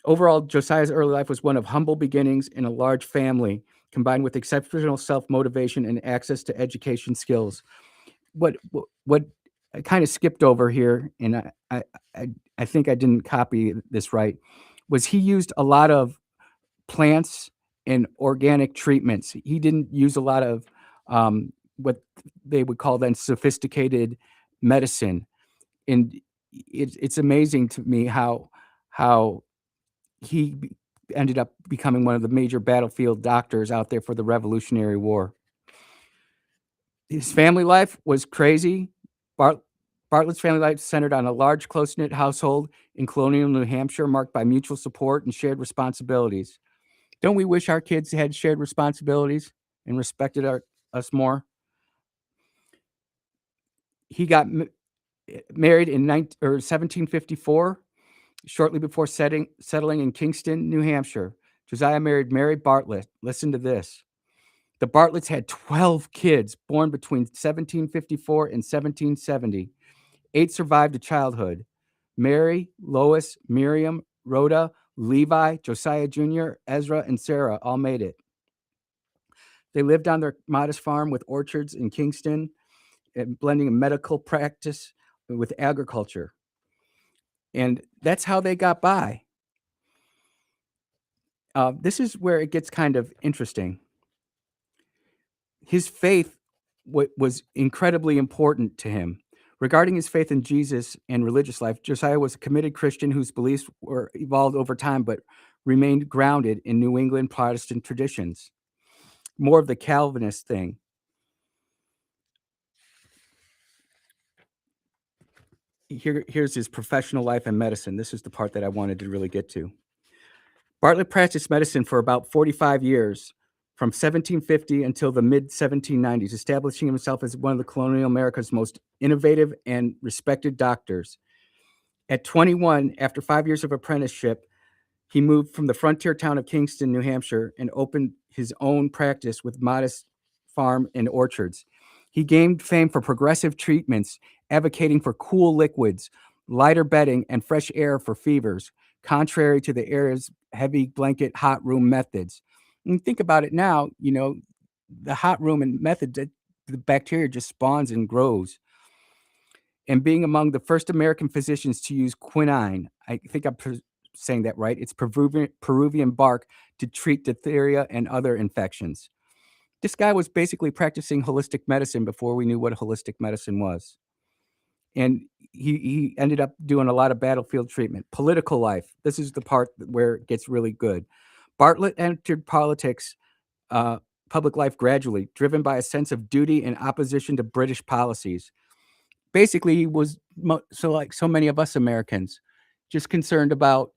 Overall, Josiah's early life was one of humble beginnings in a large family, combined with exceptional self-motivation and access to education skills. What I kind of skipped over here, and I think I didn't copy this right, was he used a lot of plants and organic treatments. He didn't use a lot of what they would call then sophisticated medicine. And it's amazing to me how he ended up becoming one of the major battlefield doctors out there for the Revolutionary War. His family life was crazy. Bartlett's family life centered on a large, close-knit household in colonial New Hampshire, marked by mutual support and shared responsibilities. Don't we wish our kids had shared responsibilities and respected us more? He got married in 1754, shortly before settling in Kingston, New Hampshire. Josiah married Mary Bartlett. Listen to this. The Bartletts had 12 kids born between 1754 and 1770. 8 survived to childhood. Mary, Lois, Miriam, Rhoda, Levi, Josiah Jr., Ezra, and Sarah all made it. They lived on their modest farm with orchards in Kingston, and blending a medical practice with agriculture. And that's how they got by. This is where it gets kind of interesting. His faith was incredibly important to him. Regarding his faith in Jesus and religious life, Josiah was a committed Christian whose beliefs were evolved over time but remained grounded in New England Protestant traditions. More of the Calvinist thing. Here's his professional life and medicine. This is the part that I wanted to really get to. Bartlett practiced medicine for about 45 years, from 1750 until the mid-1790s, establishing himself as one of the colonial America's most innovative and respected doctors. At 21, after 5 years of apprenticeship, he moved from the frontier town of Kingston, New Hampshire, and opened his own practice with modest farm and orchards. He gained fame for progressive treatments, advocating for cool liquids, lighter bedding, and fresh air for fevers, contrary to the era's heavy blanket hot room methods. And think about it now, the hot room and method, the bacteria just spawns and grows. And being among the first American physicians to use quinine, I think I'm saying that right, it's Peruvian bark to treat diphtheria and other infections. This guy was basically practicing holistic medicine before we knew what holistic medicine was. And he ended up doing a lot of battlefield treatment. Political life. This is the part where it gets really good. Bartlett entered politics, public life gradually, driven by a sense of duty and opposition to British policies. Basically, he was like so many of us Americans, just concerned about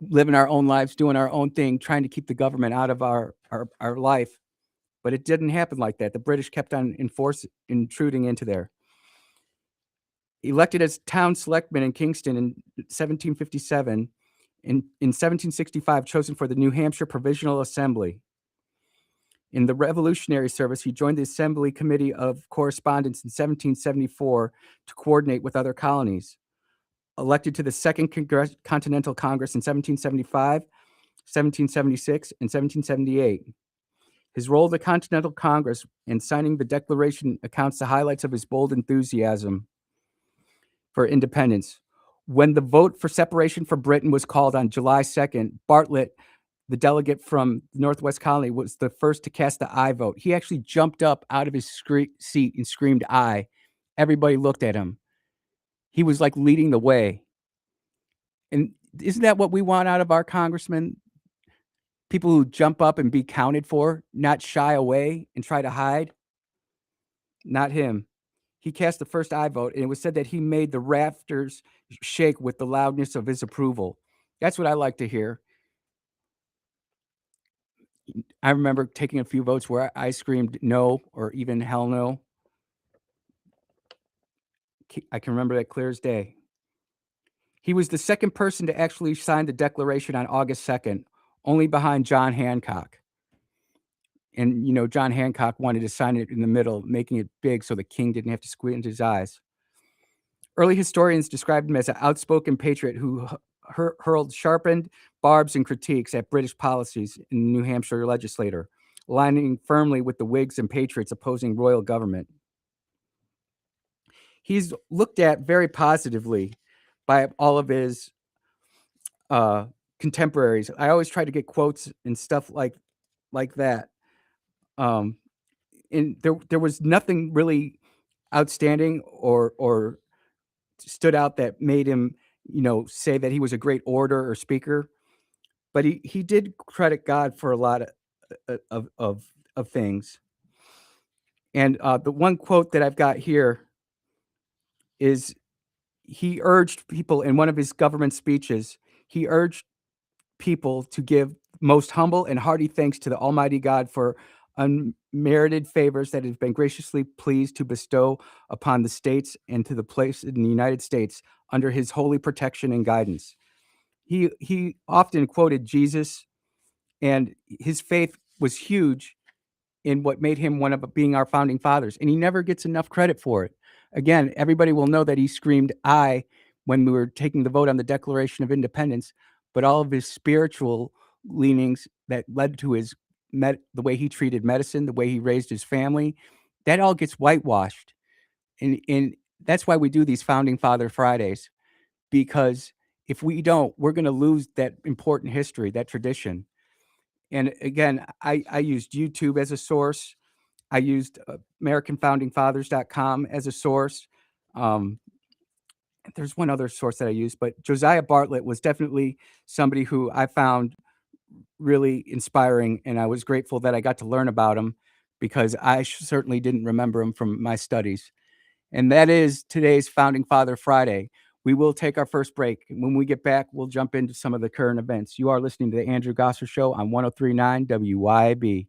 living our own lives, doing our own thing, trying to keep the government out of our life. But it didn't happen like that. The British kept on intruding into there. Elected as town selectman in Kingston in 1757, in 1765 chosen for the New Hampshire Provisional Assembly. In the Revolutionary Service, he joined the Assembly Committee of Correspondence in 1774 to coordinate with other colonies. Elected to the Second Continental Congress in 1775, 1776, and 1778. His role at the Continental Congress in signing the Declaration accounts the highlights of his bold enthusiasm for independence. When the vote for separation from Britain was called on July 2nd, Bartlett, the delegate from the Northwest Colony, was the first to cast the aye vote. He actually jumped up out of his seat and screamed aye. Everybody looked at him. He was like leading the way. And isn't that what we want out of our congressmen? People who jump up and be counted for, not shy away and try to hide. Not him. He cast the first aye vote, and it was said that he made the rafters shake with the loudness of his approval. That's what I like to hear. I remember taking a few votes where I screamed no or even hell no. I can remember that clear as day. He was the second person to actually sign the Declaration on August 2nd, only behind John Hancock. And, John Hancock wanted to sign it in the middle, making it big so the king didn't have to squint his eyes. Early historians described him as an outspoken patriot who hurled sharpened barbs and critiques at British policies in the New Hampshire legislature, aligning firmly with the Whigs and Patriots opposing royal government. He's looked at very positively by all of his contemporaries. I always try to get quotes and stuff like that. And there was nothing really outstanding or stood out that made him, say that he was a great orator or speaker. But he did credit God for a lot of things. And the one quote that I've got here is he urged people in one of his government speeches, he urged people to give most humble and hearty thanks to the Almighty God for unmerited favors that have been graciously pleased to bestow upon the states and to the place in the United States under his holy protection and guidance. He often quoted Jesus, and his faith was huge in what made him one of being our founding fathers, and he never gets enough credit for it. Again, everybody will know that he screamed "I" when we were taking the vote on the Declaration of Independence, but all of his spiritual leanings that led to his the way he treated medicine, the way he raised his family, that all gets whitewashed. And that's why we do these Founding Father Fridays, because if we don't, we're gonna lose that important history, that tradition. And again, I used YouTube as a source. I used AmericanFoundingFathers.com as a source. Um, there's one other source that I used, but Josiah Bartlett was definitely somebody who I found really inspiring, and I was grateful that I got to learn about him because I certainly didn't remember him from my studies. And that is today's Founding Father Friday. We will take our first break. When we get back, we'll jump into some of the current events. You are listening to the Andrew Gosser Show on 1039 WYAB.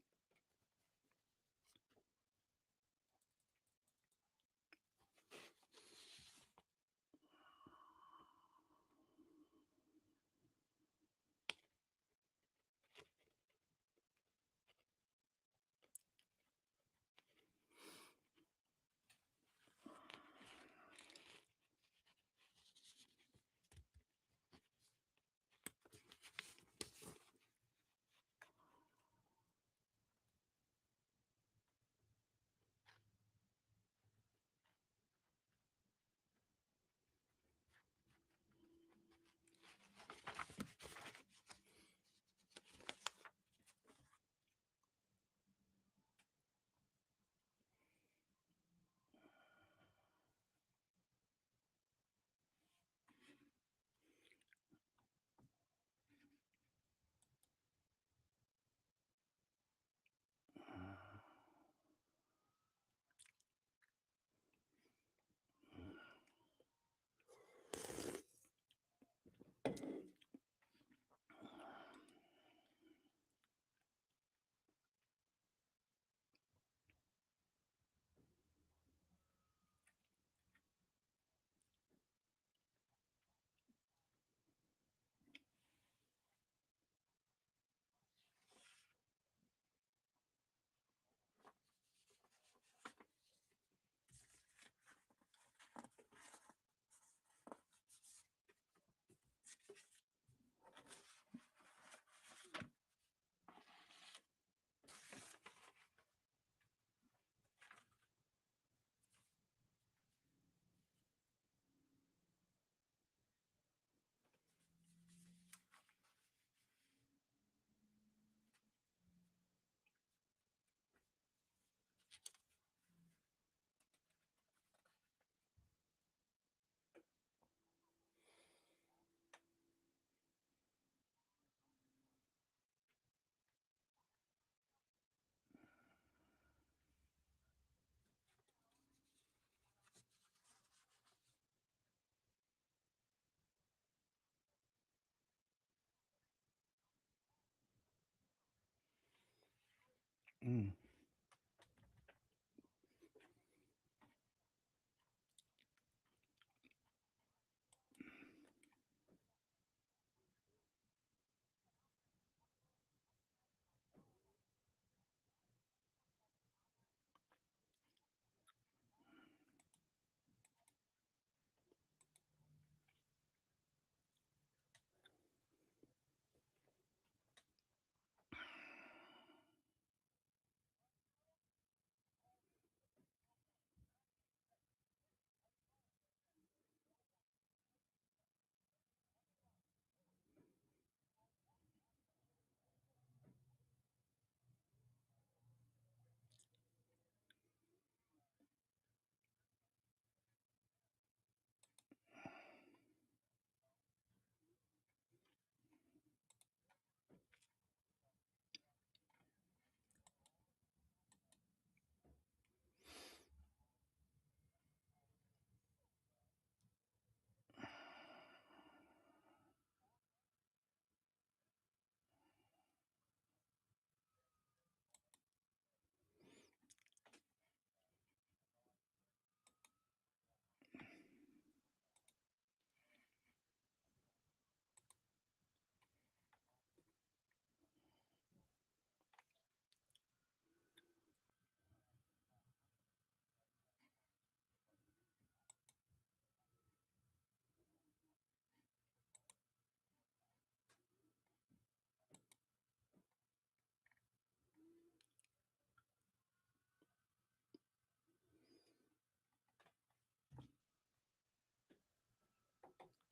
Mm.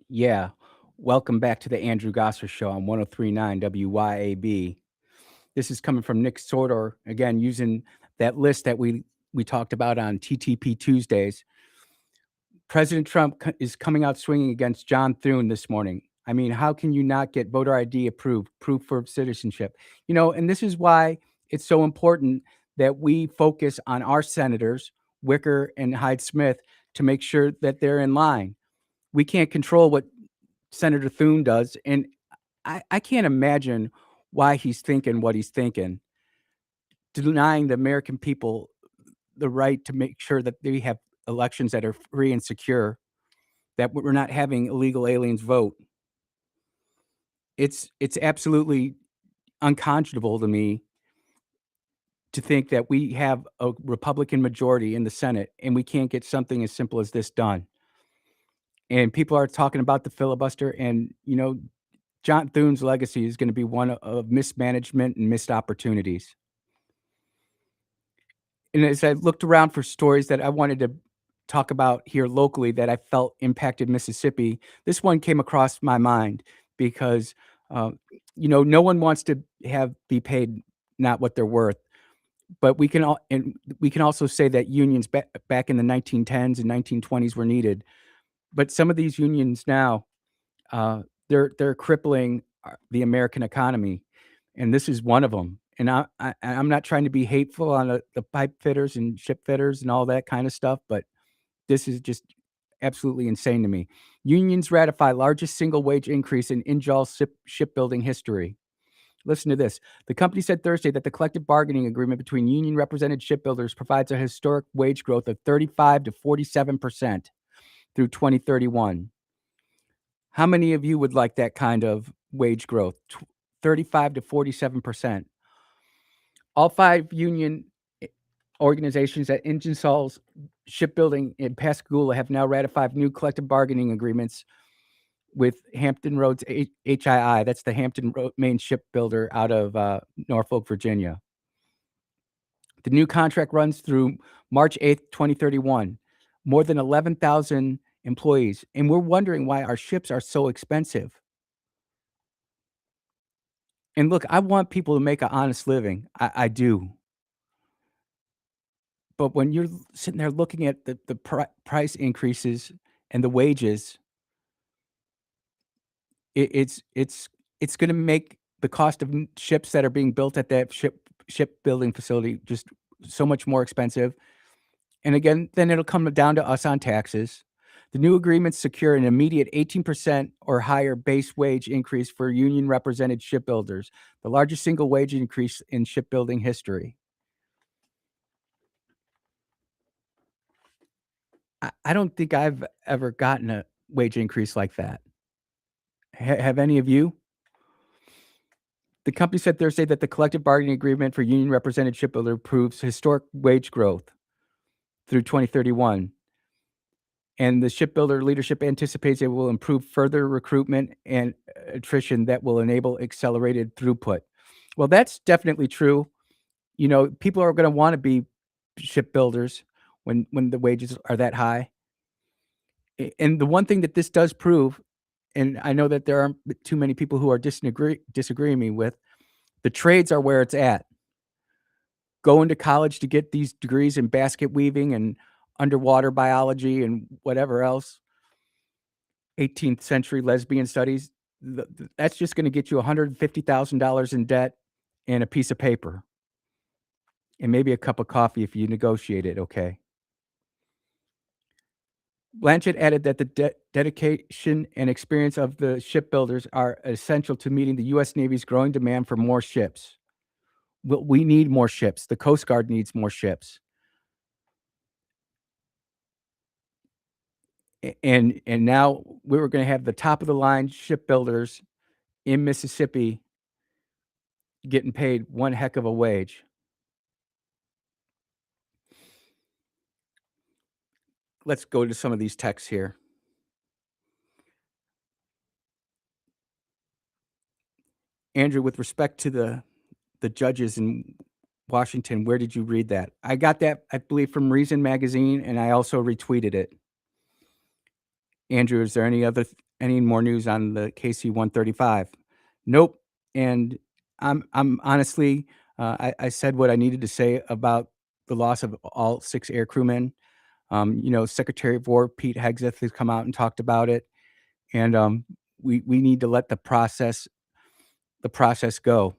Yeah. Welcome back to the Andrew Gosser Show on 1039 WYAB. This is coming from Nick Sortor, again, using that list that we talked about on TTP Tuesdays. President Trump is coming out swinging against John Thune this morning. I mean, how can you not get voter ID approved, proof of citizenship? And this is why it's so important that we focus on our senators, Wicker and Hyde Smith, to make sure that they're in line. We can't control what Senator Thune does, and I can't imagine why he's thinking what he's thinking, denying the American people the right to make sure that they have elections that are free and secure, that we're not having illegal aliens vote. It's absolutely unconscionable to me to think that we have a Republican majority in the Senate and we can't get something as simple as this done. And people are talking about the filibuster, and John Thune's legacy is going to be one of mismanagement and missed opportunities. And as I looked around for stories that I wanted to talk about here locally that I felt impacted Mississippi, this one came across my mind because, no one wants to be paid not what they're worth. But we can also say that unions back in the 1910s and 1920s were needed. But some of these unions now, they're crippling the American economy, and this is one of them. And I'm not trying to be hateful on the pipe fitters and ship fitters and all that kind of stuff, but this is just absolutely insane to me. Unions ratify largest single wage increase in Injal shipbuilding history. Listen to this. The company said Thursday that the collective bargaining agreement between union represented shipbuilders provides a historic wage growth of 35 to 47% through 2031. How many of you would like that kind of wage growth? 35 to 47%. All 5 union organizations at Ingersoll's Shipbuilding in Pascagoula have now ratified new collective bargaining agreements with Hampton Roads HII. That's the Hampton Main Shipbuilder out of Norfolk, Virginia. The new contract runs through March 8th, 2031. More than 11,000 employees. And we're wondering why our ships are so expensive. And look, I want people to make an honest living. I do. But when you're sitting there looking at the price increases and the wages, it's going to make the cost of ships that are being built at that shipbuilding facility just so much more expensive. And again, then it'll come down to us on taxes. The new agreements secure an immediate 18% or higher base wage increase for union represented shipbuilders, the largest single wage increase in shipbuilding history. I don't think I've ever gotten a wage increase like that. Have any of you? The company said Thursday that the collective bargaining agreement for union represented shipbuilder approves historic wage growth through 2031. And the shipbuilder leadership anticipates it will improve further recruitment and attrition that will enable accelerated throughput. Well, that's definitely true. People are going to want to be shipbuilders when the wages are that high. And the one thing that this does prove, and I know that there aren't too many people who are disagreeing me with, the trades are where it's at. Going to college to get these degrees in basket weaving and underwater biology and whatever else, 18th century lesbian studies, that's just going to get you $150,000 in debt and a piece of paper and maybe a cup of coffee if you negotiate it, okay? Blanchett added that the dedication and experience of the shipbuilders are essential to meeting the U.S. Navy's growing demand for more ships. We need more ships. The Coast Guard needs more ships. And now we were going to have the top of the line shipbuilders in Mississippi getting paid one heck of a wage. Let's go to some of these texts here. Andrew, with respect to the judges in Washington, where did you read that? I got that, I believe, from Reason Magazine, and I also retweeted it. Andrew, is there any other any more news on the KC-135? Nope. And I'm honestly, I said what I needed to say about the loss of all 6 air crewmen. Secretary of War Pete Hegseth has come out and talked about it, and we need to let the process go,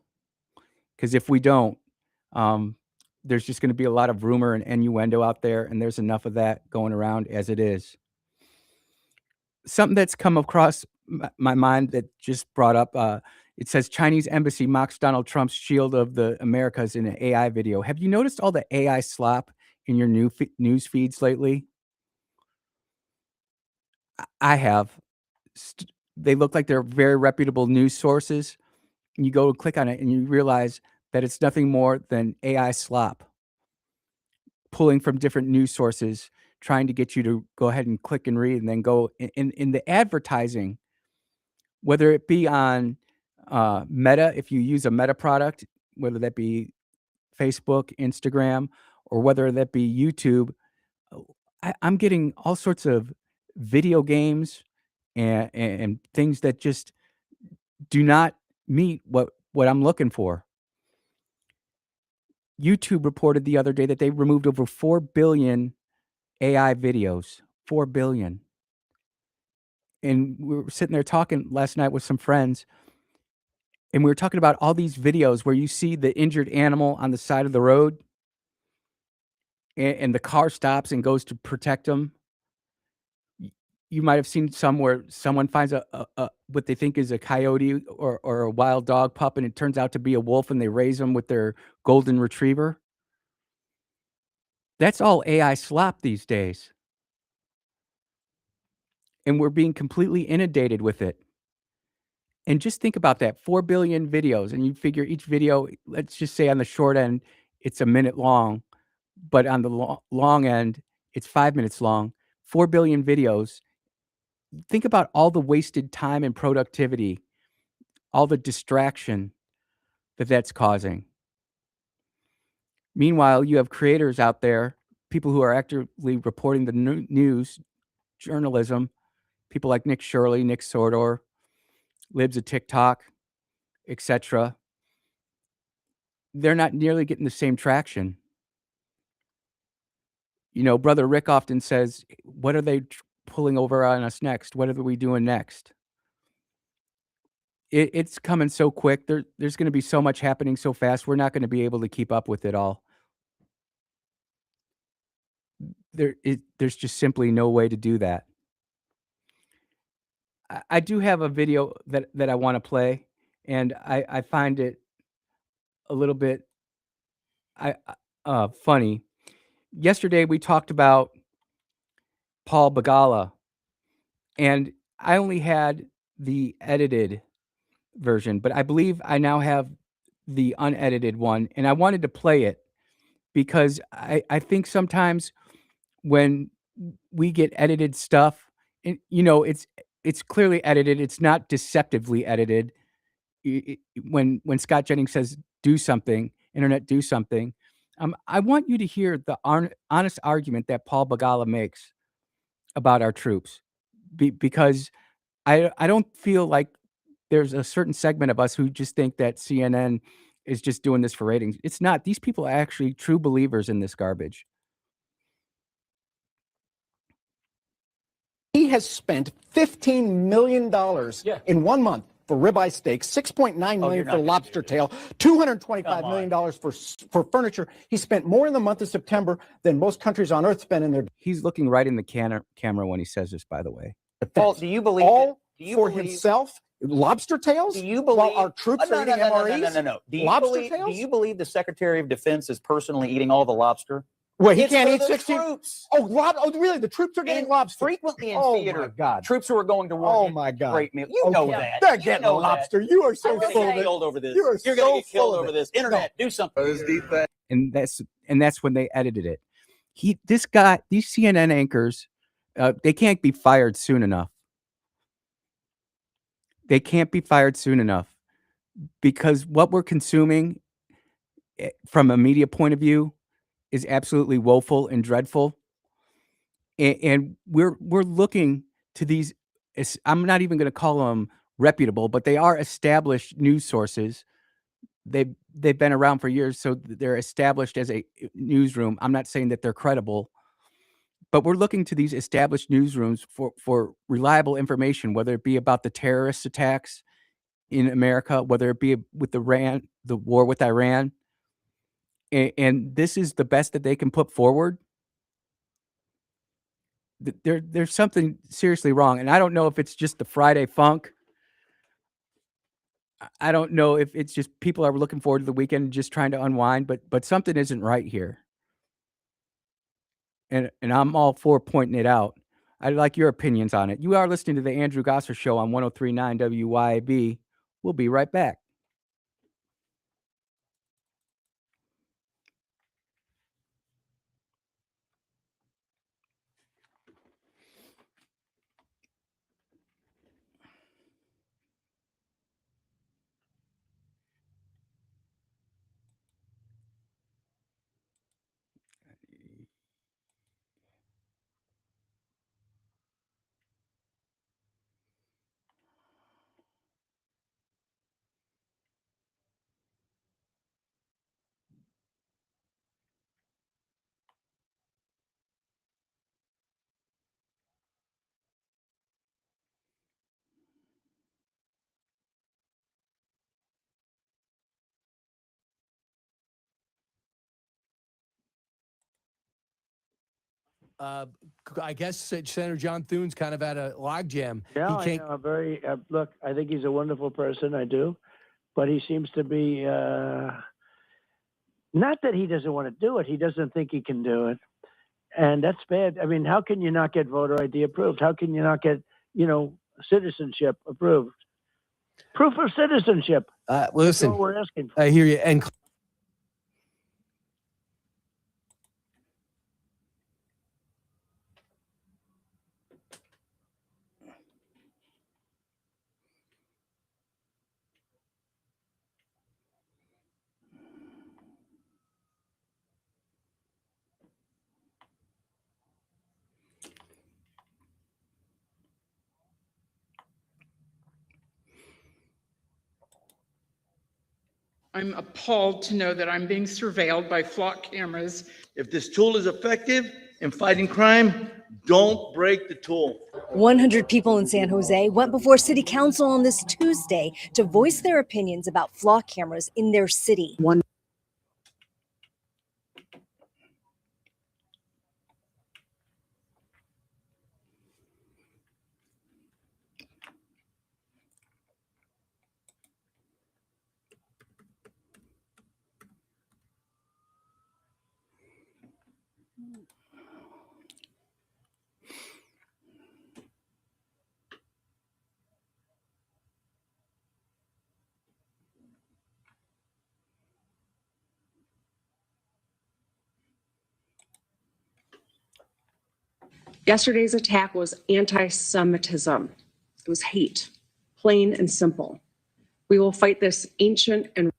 because if we don't, there's just going to be a lot of rumor and innuendo out there, and there's enough of that going around as it is. Something that's come across my mind that just brought up, it says Chinese embassy mocks Donald Trump's Shield of the Americas in an AI video. Have you noticed all the AI slop in your news feeds lately? I have. They look like they're very reputable news sources. And you go and click on it and you realize that it's nothing more than AI slop, pulling from different news sources, trying to get you to go ahead and click and read, and then go in the advertising, whether it be on Meta, if you use a Meta product, whether that be Facebook, Instagram, or whether that be YouTube. I'm getting all sorts of video games and things that just do not meet what I'm looking for. YouTube reported the other day that they removed over 4 billion AI videos. 4 billion. And we were sitting there talking last night with some friends, and we were talking about all these videos where you see the injured animal on the side of the road, and the car stops and goes to protect them. You might have seen some where someone finds a what they think is a coyote or a wild dog pup, and it turns out to be a wolf, and they raise them with their golden retriever. That's all AI slop these days. And we're being completely inundated with it. And just think about that, 4 billion videos, and you figure each video, let's just say on the short end, it's a minute long, but on the long end, it's 5 minutes long. 4 billion videos. Think about all the wasted time and productivity, all the distraction that that's causing. Meanwhile, you have creators out there, people who are actively reporting the news, journalism, people like Nick Shirley, Nick Sordor, Libs of TikTok, etc. They're not nearly getting the same traction. Brother Rick often says, what are they pulling over on us next? What are we doing next? It's coming so quick. There's going to be so much happening so fast. We're not going to be able to keep up with it all. There's just simply no way to do that. I do have a video that I want to play, and I find it a little bit funny. Yesterday we talked about Paul Begala, and I only had the edited version, but I believe I now have the unedited one, and I wanted to play it because I think sometimes when we get edited stuff, and it's clearly edited, it's not deceptively edited. When Scott Jennings says do something, internet do something, I want you to hear the honest argument that Paul Begala makes about our troops, because I don't feel like there's a certain segment of us who just think that CNN is just doing this for ratings. It's not. These people are actually true believers in this garbage. He has spent $15 million Yeah. in 1 month for ribeye steaks, $6.9 million not for gonna lobster do tail, $225 Come million for furniture. He spent more in the month of September than most countries on earth spend in their He's looking right in the camera when he says this, by the way. Paul, defense. do you believe All do you for believe, himself? Lobster tails? Do you While believe our troops no, are no, eating no, no, MREs? no, no, no. Do you Lobster believe, tails? Do you believe the Secretary of Defense is personally eating all the lobster? Well, he It's can't for eat the 16. troops. Oh, really? The troops are getting And lobster. frequently in Oh, theater, my God. troops who are going to war Oh, get my God. great meal. You know Okay. that. They're You getting know lobster. You are that. so You're gonna full get of it. killed over this. You are You're gonna so get killed full of over it. this. Internet, do something. And that's when they edited it. These CNN anchors, they can't be fired soon enough. They can't be fired soon enough, because what we're consuming from a media point of view is absolutely woeful and dreadful. And we're looking to these I'm not even gonna call them reputable, but they are established news sources. They've been around for years, so they're established as a newsroom. I'm not saying that they're credible, but we're looking to these established newsrooms for reliable information, whether it be about the terrorist attacks in America, whether it be with the war with Iran, and this is the best that they can put forward. There's something seriously wrong, and I don't know if it's just the Friday funk. I don't know if it's just people are looking forward to the weekend and just trying to unwind, but something isn't right here, and I'm all for pointing it out. I'd like your opinions on it. You are listening to the Andrew Gosser Show on 103.9 WYAB. We'll be right back. I guess Senator John Thune's kind of at a logjam. No, He I can't. know. I'm very look. I think he's a wonderful person. I do, but he seems to be not that he doesn't want to do it. He doesn't think he can do it, and that's bad. I mean, how can you not get voter ID approved? How can you not get citizenship approved? Proof of citizenship. That's Listen, all we're asking for. I hear you. And I'm appalled to know that I'm being surveilled by flock cameras. If this tool is effective in fighting crime, don't break the tool. 100 people in San Jose went before City Council on this Tuesday to voice their opinions about flock cameras in their city. Yesterday's attack was anti-Semitism. It was hate, plain and simple. We will fight this ancient and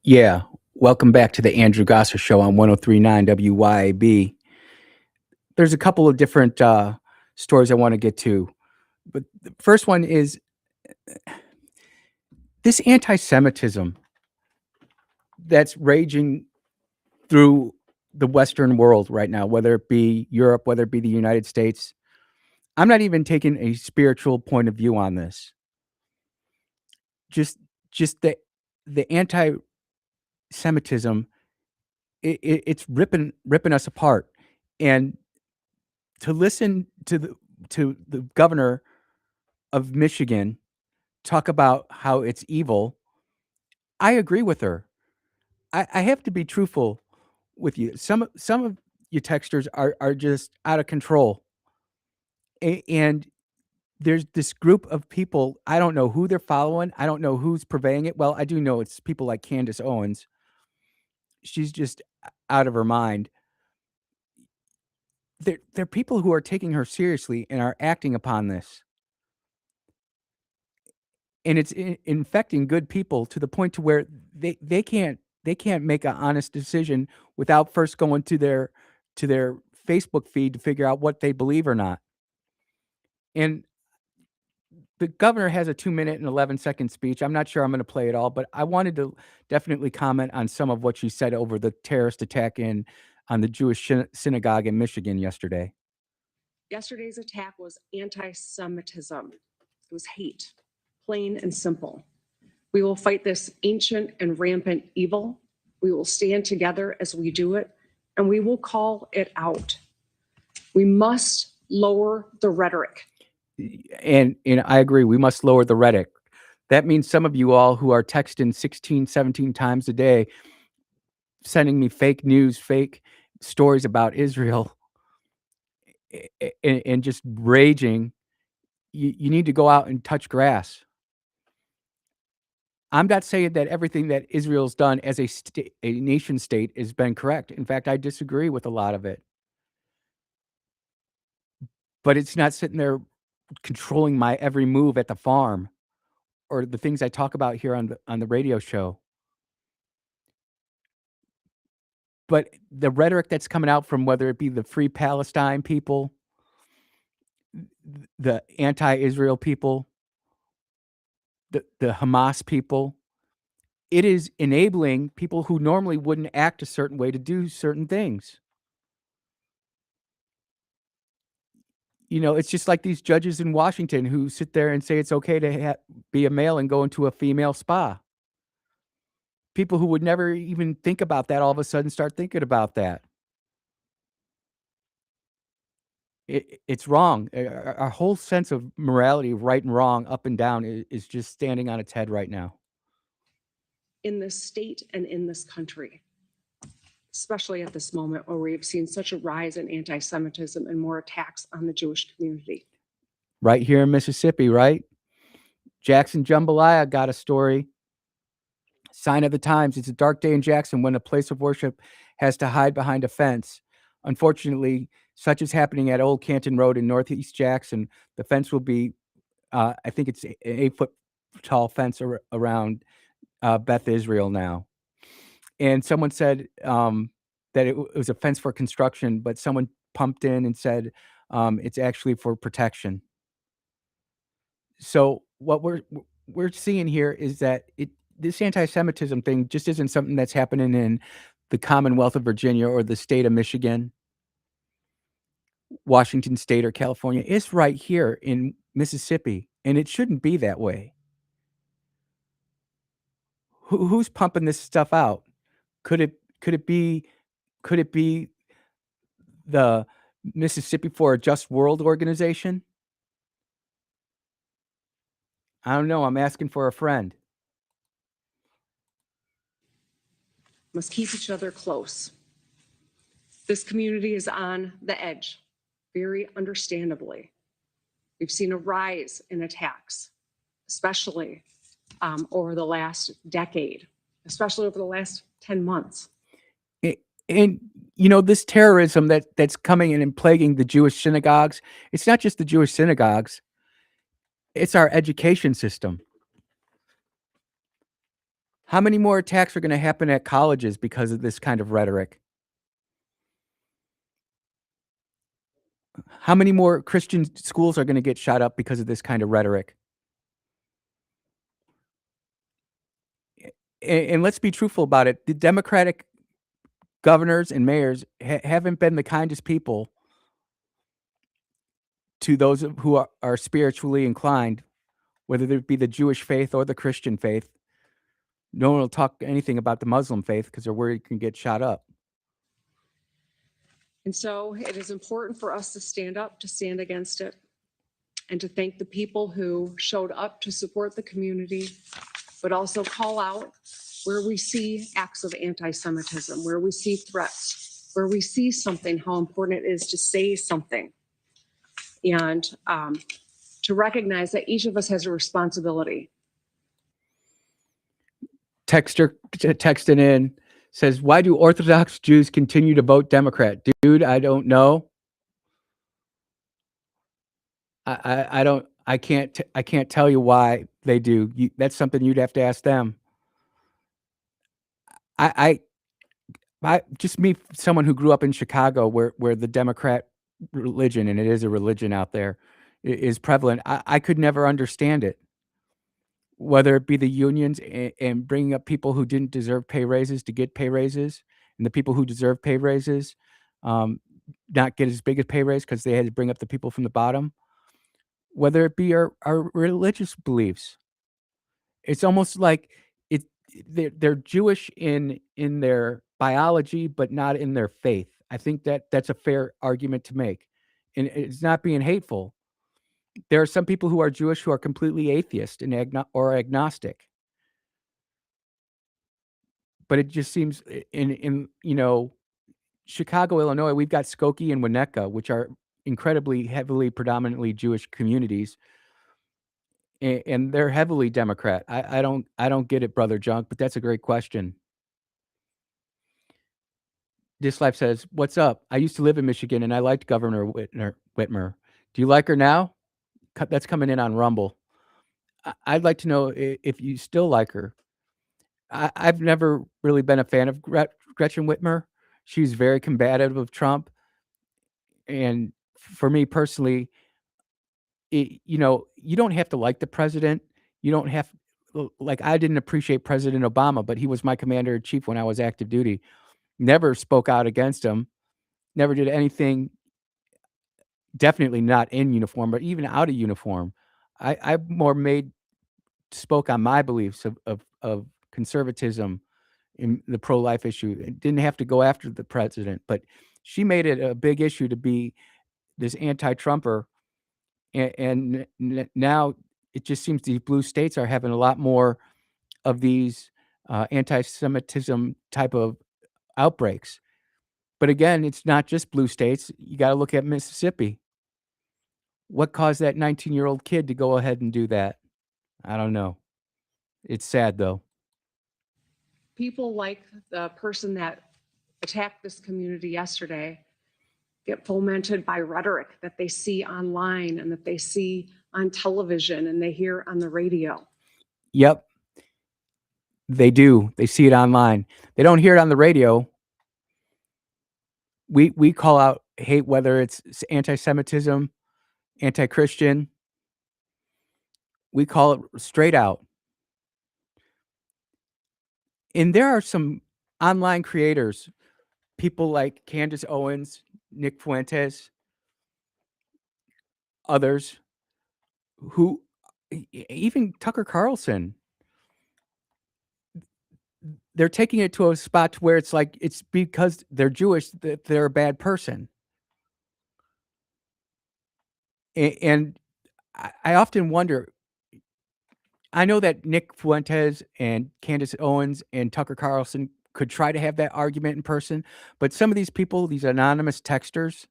Yeah, welcome back to the Andrew Gosser Show on 103.9 WYAB. There's a couple of different stories I want to get to, but the first one is this anti-Semitism that's raging through the Western world right now, whether it be Europe, whether it be the United States. I'm not even taking a spiritual point of view on this. Just the anti-Semitism, it's ripping us apart, and to listen to the governor of Michigan talk about how it's evil, I agree with her. I have to be truthful with you. Some of you texters are just out of control, and there's this group of people. I don't know who they're following. I don't know who's purveying it. Well, I do know it's people like Candace Owens. She's just out of her mind. They're people who are taking her seriously and are acting upon this. And it's infecting good people to the point to where they can't make an honest decision without first going to their Facebook feed to figure out what they believe or not. And the governor has a 2-minute and 11-second speech. I'm not sure I'm going to play it all, but I wanted to definitely comment on some of what she said over the terrorist attack on the Jewish synagogue in Michigan yesterday. Yesterday's attack was anti-Semitism. It was hate, plain and simple. We will fight this ancient and rampant evil. We will stand together as we do it, and we will call it out. We must lower the rhetoric. And I agree, we must lower the rhetoric. That means some of you all who are texting 16, 17 times a day, sending me fake news, fake stories about Israel, and just raging, you need to go out and touch grass. I'm not saying that everything that Israel's done as a nation state has been correct. In fact, I disagree with a lot of it. But it's not sitting there controlling my every move at the farm or the things I talk about here on the radio show. But the rhetoric that's coming out from whether it be the Free Palestine people, the anti-Israel people, the Hamas people, it is enabling people who normally wouldn't act a certain way to do certain things. You know, it's just like these judges in Washington who sit there and say it's okay to be a male and go into a female spa. People who would never even think about that all of a sudden start thinking about that. It's wrong. Our whole sense of morality, right and wrong, up and down, is just standing on its head right now. In this state and in this country, especially at this moment where we've seen such a rise in anti-Semitism and more attacks on the Jewish community. Right here in Mississippi, right? Jackson Jambalaya got a story. Sign of the times. It's a dark day in Jackson when a place of worship has to hide behind a fence. Unfortunately, such is happening at Old Canton Road in Northeast Jackson. The fence will be, I think it's an 8-foot tall fence around Beth Israel now. And someone said that it was a fence for construction, but someone pumped in and said it's actually for protection. So what we're seeing here is that this anti-Semitism thing just isn't something that's happening in the Commonwealth of Virginia or the state of Michigan, Washington State, or California. It's right here in Mississippi, and it shouldn't be that way. Who's pumping this stuff out? Could it be the Mississippi for a Just World organization? I don't know. I'm asking for a friend. Must keep each other close. This community is on the edge, very understandably. We've seen a rise in attacks, especially over the last decade, especially over the last 10 months. And you know, this terrorism that's coming in and plaguing the Jewish synagogues, it's not just the Jewish synagogues, it's our education system. How many more attacks are going to happen at colleges because of this kind of rhetoric? How many more Christian schools are going to get shot up because of this kind of rhetoric? And let's be truthful about it. The Democratic governors and mayors haven't been the kindest people to those who are spiritually inclined, whether it be the Jewish faith or the Christian faith. No one will talk anything about the Muslim faith because they're worried it can get shot up. And so it is important for us to stand up, to stand against it, and to thank the people who showed up to support the community, but also call out where we see acts of anti-Semitism, where we see threats, where we see something, how important it is to say something. And to recognize that each of us has a responsibility. Texter texting in says, why do Orthodox Jews continue to vote Democrat? Dude, I don't know. I can't tell you why they do. That's something you'd have to ask them. I just me, someone who grew up in Chicago where the Democrat religion, and it is a religion out there, is prevalent. I could never understand it. Whether it be the unions and bringing up people who didn't deserve pay raises to get pay raises, and the people who deserve pay raises not get as big a pay raise because they had to bring up the people from the bottom. Whether it be our religious beliefs, it's almost like they're Jewish in their biology, but not in their faith. I think that's a fair argument to make, and it's not being hateful. There are some people who are Jewish who are completely atheist and agnostic. But it just seems in Chicago, Illinois, we've got Skokie and Winnetka, which are incredibly heavily predominantly Jewish communities, and they're heavily Democrat. I don't get it, Brother Junk, but that's a great question. This Life says, "What's up? I used to live in Michigan, and I liked Governor Whitmer. Do you like her now?" That's coming in on Rumble. I'd like to know if you still like her. I've never really been a fan of Gretchen Whitmer. She's very combative of Trump, and for me personally, you don't have to like the president. You don't have like I didn't appreciate President Obama, but he was my commander in chief when I was active duty. Never spoke out against him. Never did anything. Definitely not in uniform, but even out of uniform, I more spoke on my beliefs of conservatism in the pro-life issue. It didn't have to go after the president, but she made it a big issue to be this anti-Trumper, and now it just seems these blue states are having a lot more of these anti-Semitism type of outbreaks. But again, it's not just blue states. You got to look at Mississippi. What caused that 19-year-old kid to go ahead and do that? I don't know. It's sad, though. People like the person that attacked this community yesterday get fomented by rhetoric that they see online and that they see on television and they hear on the radio. Yep. They do. They see it online. They don't hear it on the radio. We call out hate, whether it's anti-Semitism, anti-Christian. We call it straight out. And there are some online creators, people like Candace Owens, Nick Fuentes, others, who even Tucker Carlson, they're taking it to a spot to where it's like it's because they're Jewish that they're a bad person. And I often wonder, I know that Nick Fuentes and Candace Owens and Tucker Carlson could try to have that argument in person, but some of these people, these anonymous texters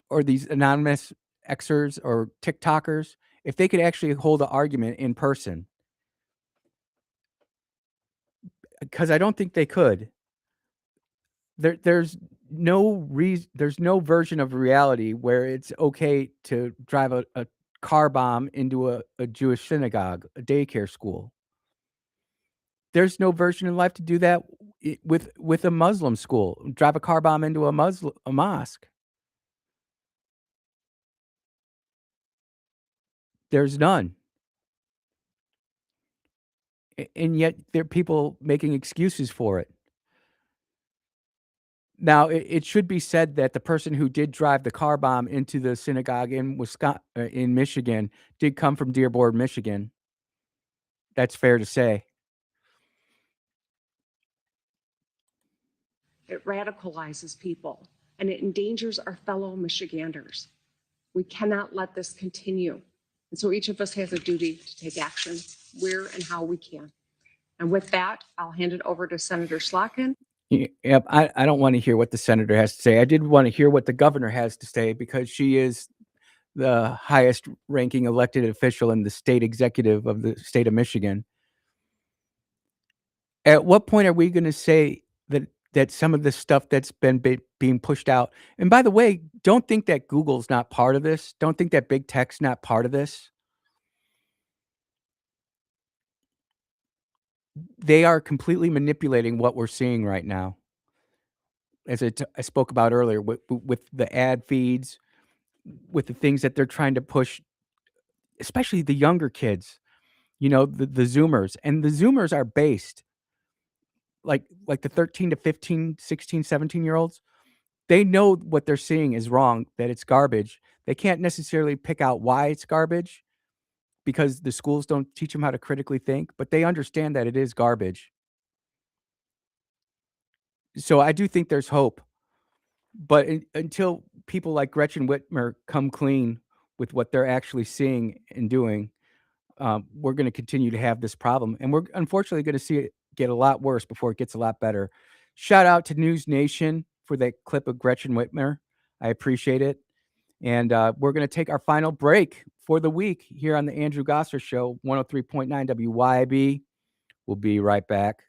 or these anonymous Xers or TikTokers, if they could actually hold an argument in person, because I don't think they could. There's no version of reality where it's okay to drive a car bomb into a Jewish synagogue, a daycare school. there's no version in life to do that with a Muslim school. Drive a car bomb into a mosque. There's none. And yet there are people making excuses for it. Now, it should be said that the person who did drive the car bomb into the synagogue in Michigan did come from Dearborn, Michigan. That's fair to say. It radicalizes people and it endangers our fellow Michiganders. We cannot let this continue. And so each of us has a duty to take action where and how we can. And with that, I'll hand it over to Senator Slotkin. Yep, I don't wanna hear what the senator has to say. I did wanna hear what the governor has to say because she is the highest ranking elected official in the state executive of the state of Michigan. At what point are we gonna say that some of the stuff that's been being pushed out, and by the way, don't think that Google's not part of this. Don't think that big tech's not part of this. They are completely manipulating what we're seeing right now. As I spoke about earlier with the ad feeds, with the things that they're trying to push, especially the younger kids, the Zoomers, and the Zoomers are based like the 13 to 15, 16, 17-year-olds. They know what they're seeing is wrong, that it's garbage. They can't necessarily pick out why it's garbage because the schools don't teach them how to critically think, but they understand that it is garbage. So I do think there's hope. But until people like Gretchen Whitmer come clean with what they're actually seeing and doing, we're going to continue to have this problem. And we're unfortunately going to see it get a lot worse before it gets a lot better. Shout out to News Nation for that clip of Gretchen Whitmer. I appreciate it. And we're going to take our final break for the week here on the Andrew Gosser Show, 103.9 WYAB. We'll be right back.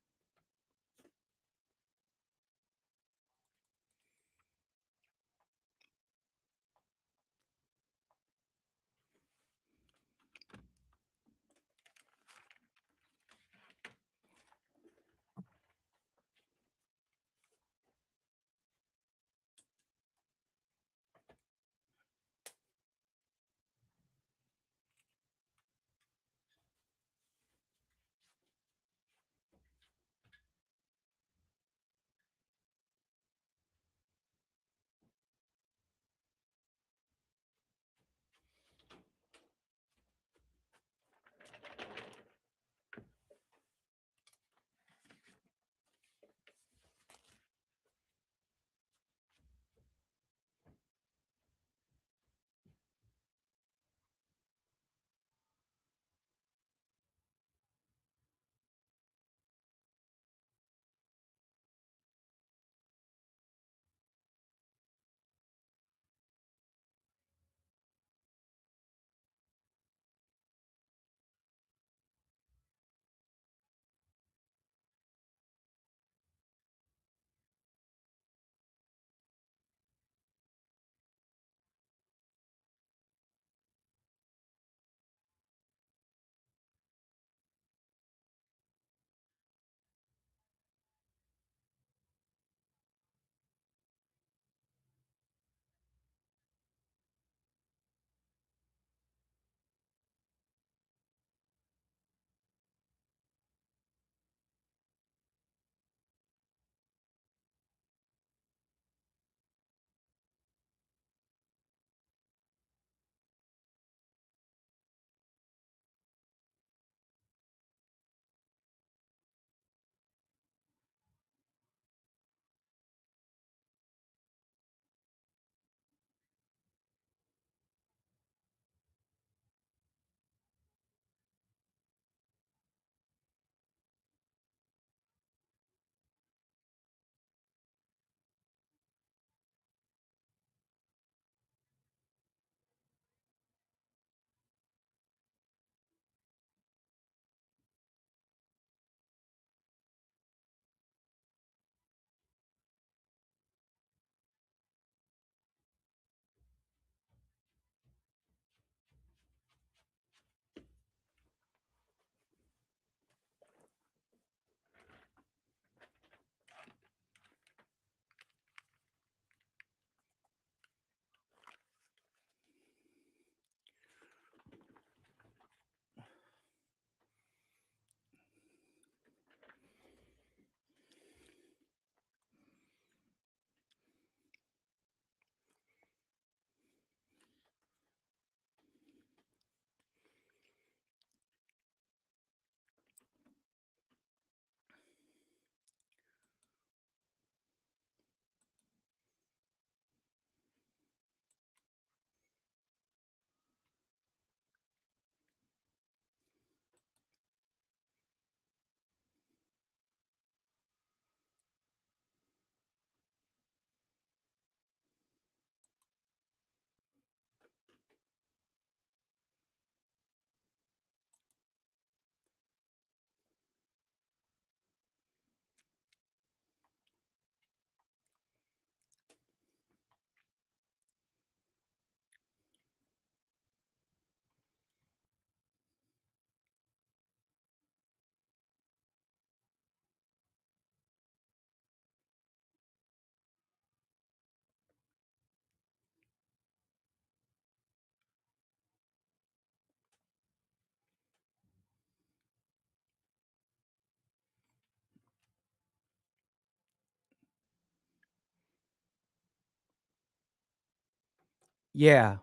Yeah.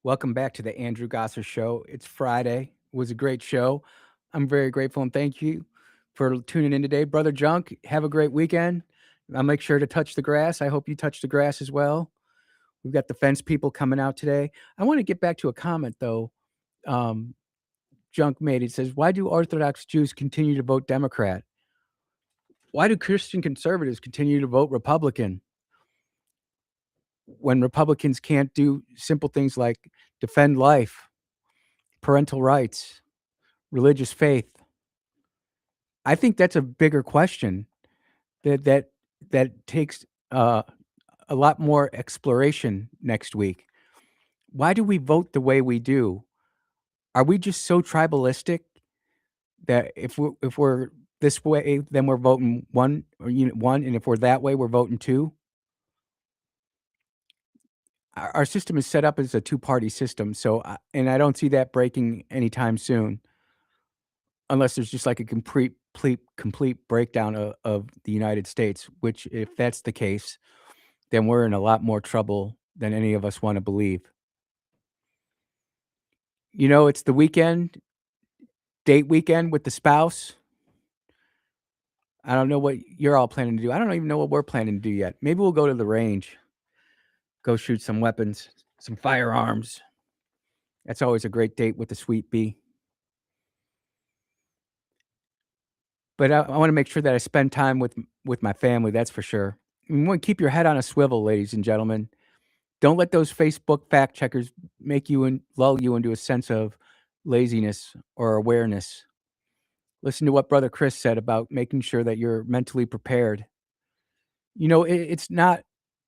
Welcome back to the Andrew Gosser Show. It's Friday. It was a great show. I'm very grateful and thank you for tuning in today. Brother Junk, have a great weekend. I'll make sure to touch the grass. I hope you touch the grass as well. We've got the fence people coming out today. I want to get back to a comment, though. Um, Junk made it says, why do Orthodox Jews continue to vote Democrat? Why do Christian conservatives continue to vote Republican when Republicans can't do simple things like defend life, parental rights, religious faith? I think that's a bigger question that takes a lot more exploration next week. Why do we vote the way we do? Are we just so tribalistic that if we're this way, then we're voting one or unit one, and if we're that way, we're voting two? Our system is set up as a two-party system, so and I don't see that breaking anytime soon, unless there's just like a complete breakdown of the United States. Which, if that's the case, then we're in a lot more trouble than any of us want to believe. You know, it's the weekend, date weekend with the spouse. I don't know what you're all planning to do. I don't even know what we're planning to do yet. Maybe we'll go to the range, go shoot some weapons, some firearms. That's always a great date with the sweet bee. But I want to make sure that I spend time with my family, that's for sure. You want to keep your head on a swivel, ladies and gentlemen. Don't let those Facebook fact checkers make you and lull you into a sense of laziness or awareness. Listen to what Brother Chris said about making sure that you're mentally prepared. You know, it's not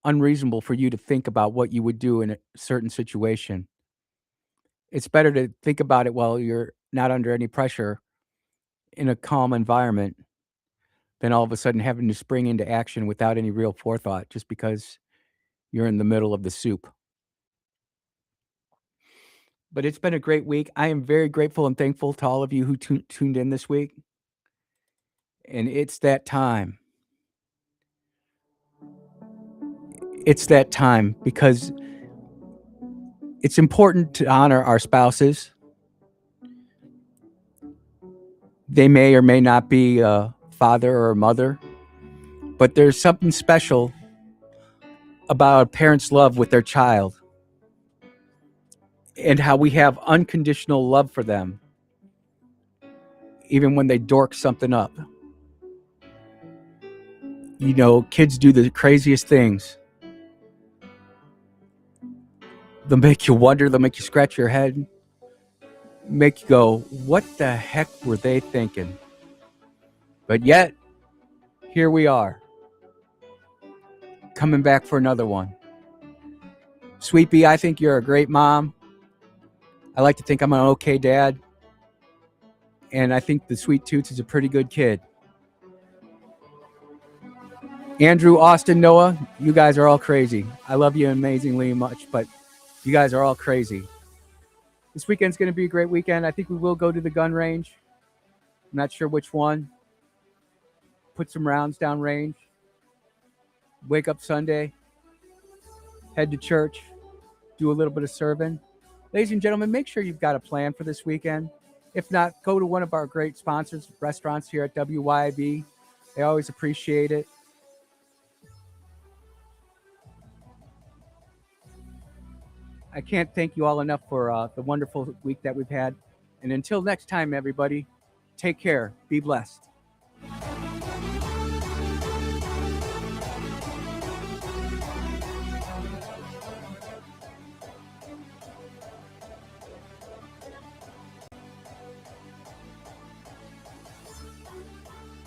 unreasonable for you to think about what you would do in a certain situation. It's better to think about it while you're not under any pressure in a calm environment than all of a sudden having to spring into action without any real forethought just because you're in the middle of the soup. But it's been a great week. I am very grateful and thankful to all of you who tuned in this week. And it's that time. It's that time because it's important to honor our spouses. They may or may not be a father or a mother, but there's something special about a parent's love with their child and how we have unconditional love for them, even when they dork something up. You know, kids do the craziest things. They'll make you wonder, they'll make you scratch your head, make you go, what the heck were they thinking? But yet, here we are, coming back for another one. Sweet Bee, I think you're a great mom. I like to think I'm an okay dad. And I think the Sweet Toots is a pretty good kid. Andrew, Austin, Noah, you guys are all crazy. I love you amazingly much, but you guys are all crazy. This weekend's going to be a great weekend. I think we will go to the gun range. I'm not sure which one. Put some rounds down range. Wake up Sunday. Head to church. Do a little bit of serving. Ladies and gentlemen, make sure you've got a plan for this weekend. If not, go to one of our great sponsors, restaurants here at WYAB. They always appreciate it. I can't thank you all enough for the wonderful week that we've had. And until next time, everybody, take care. Be blessed.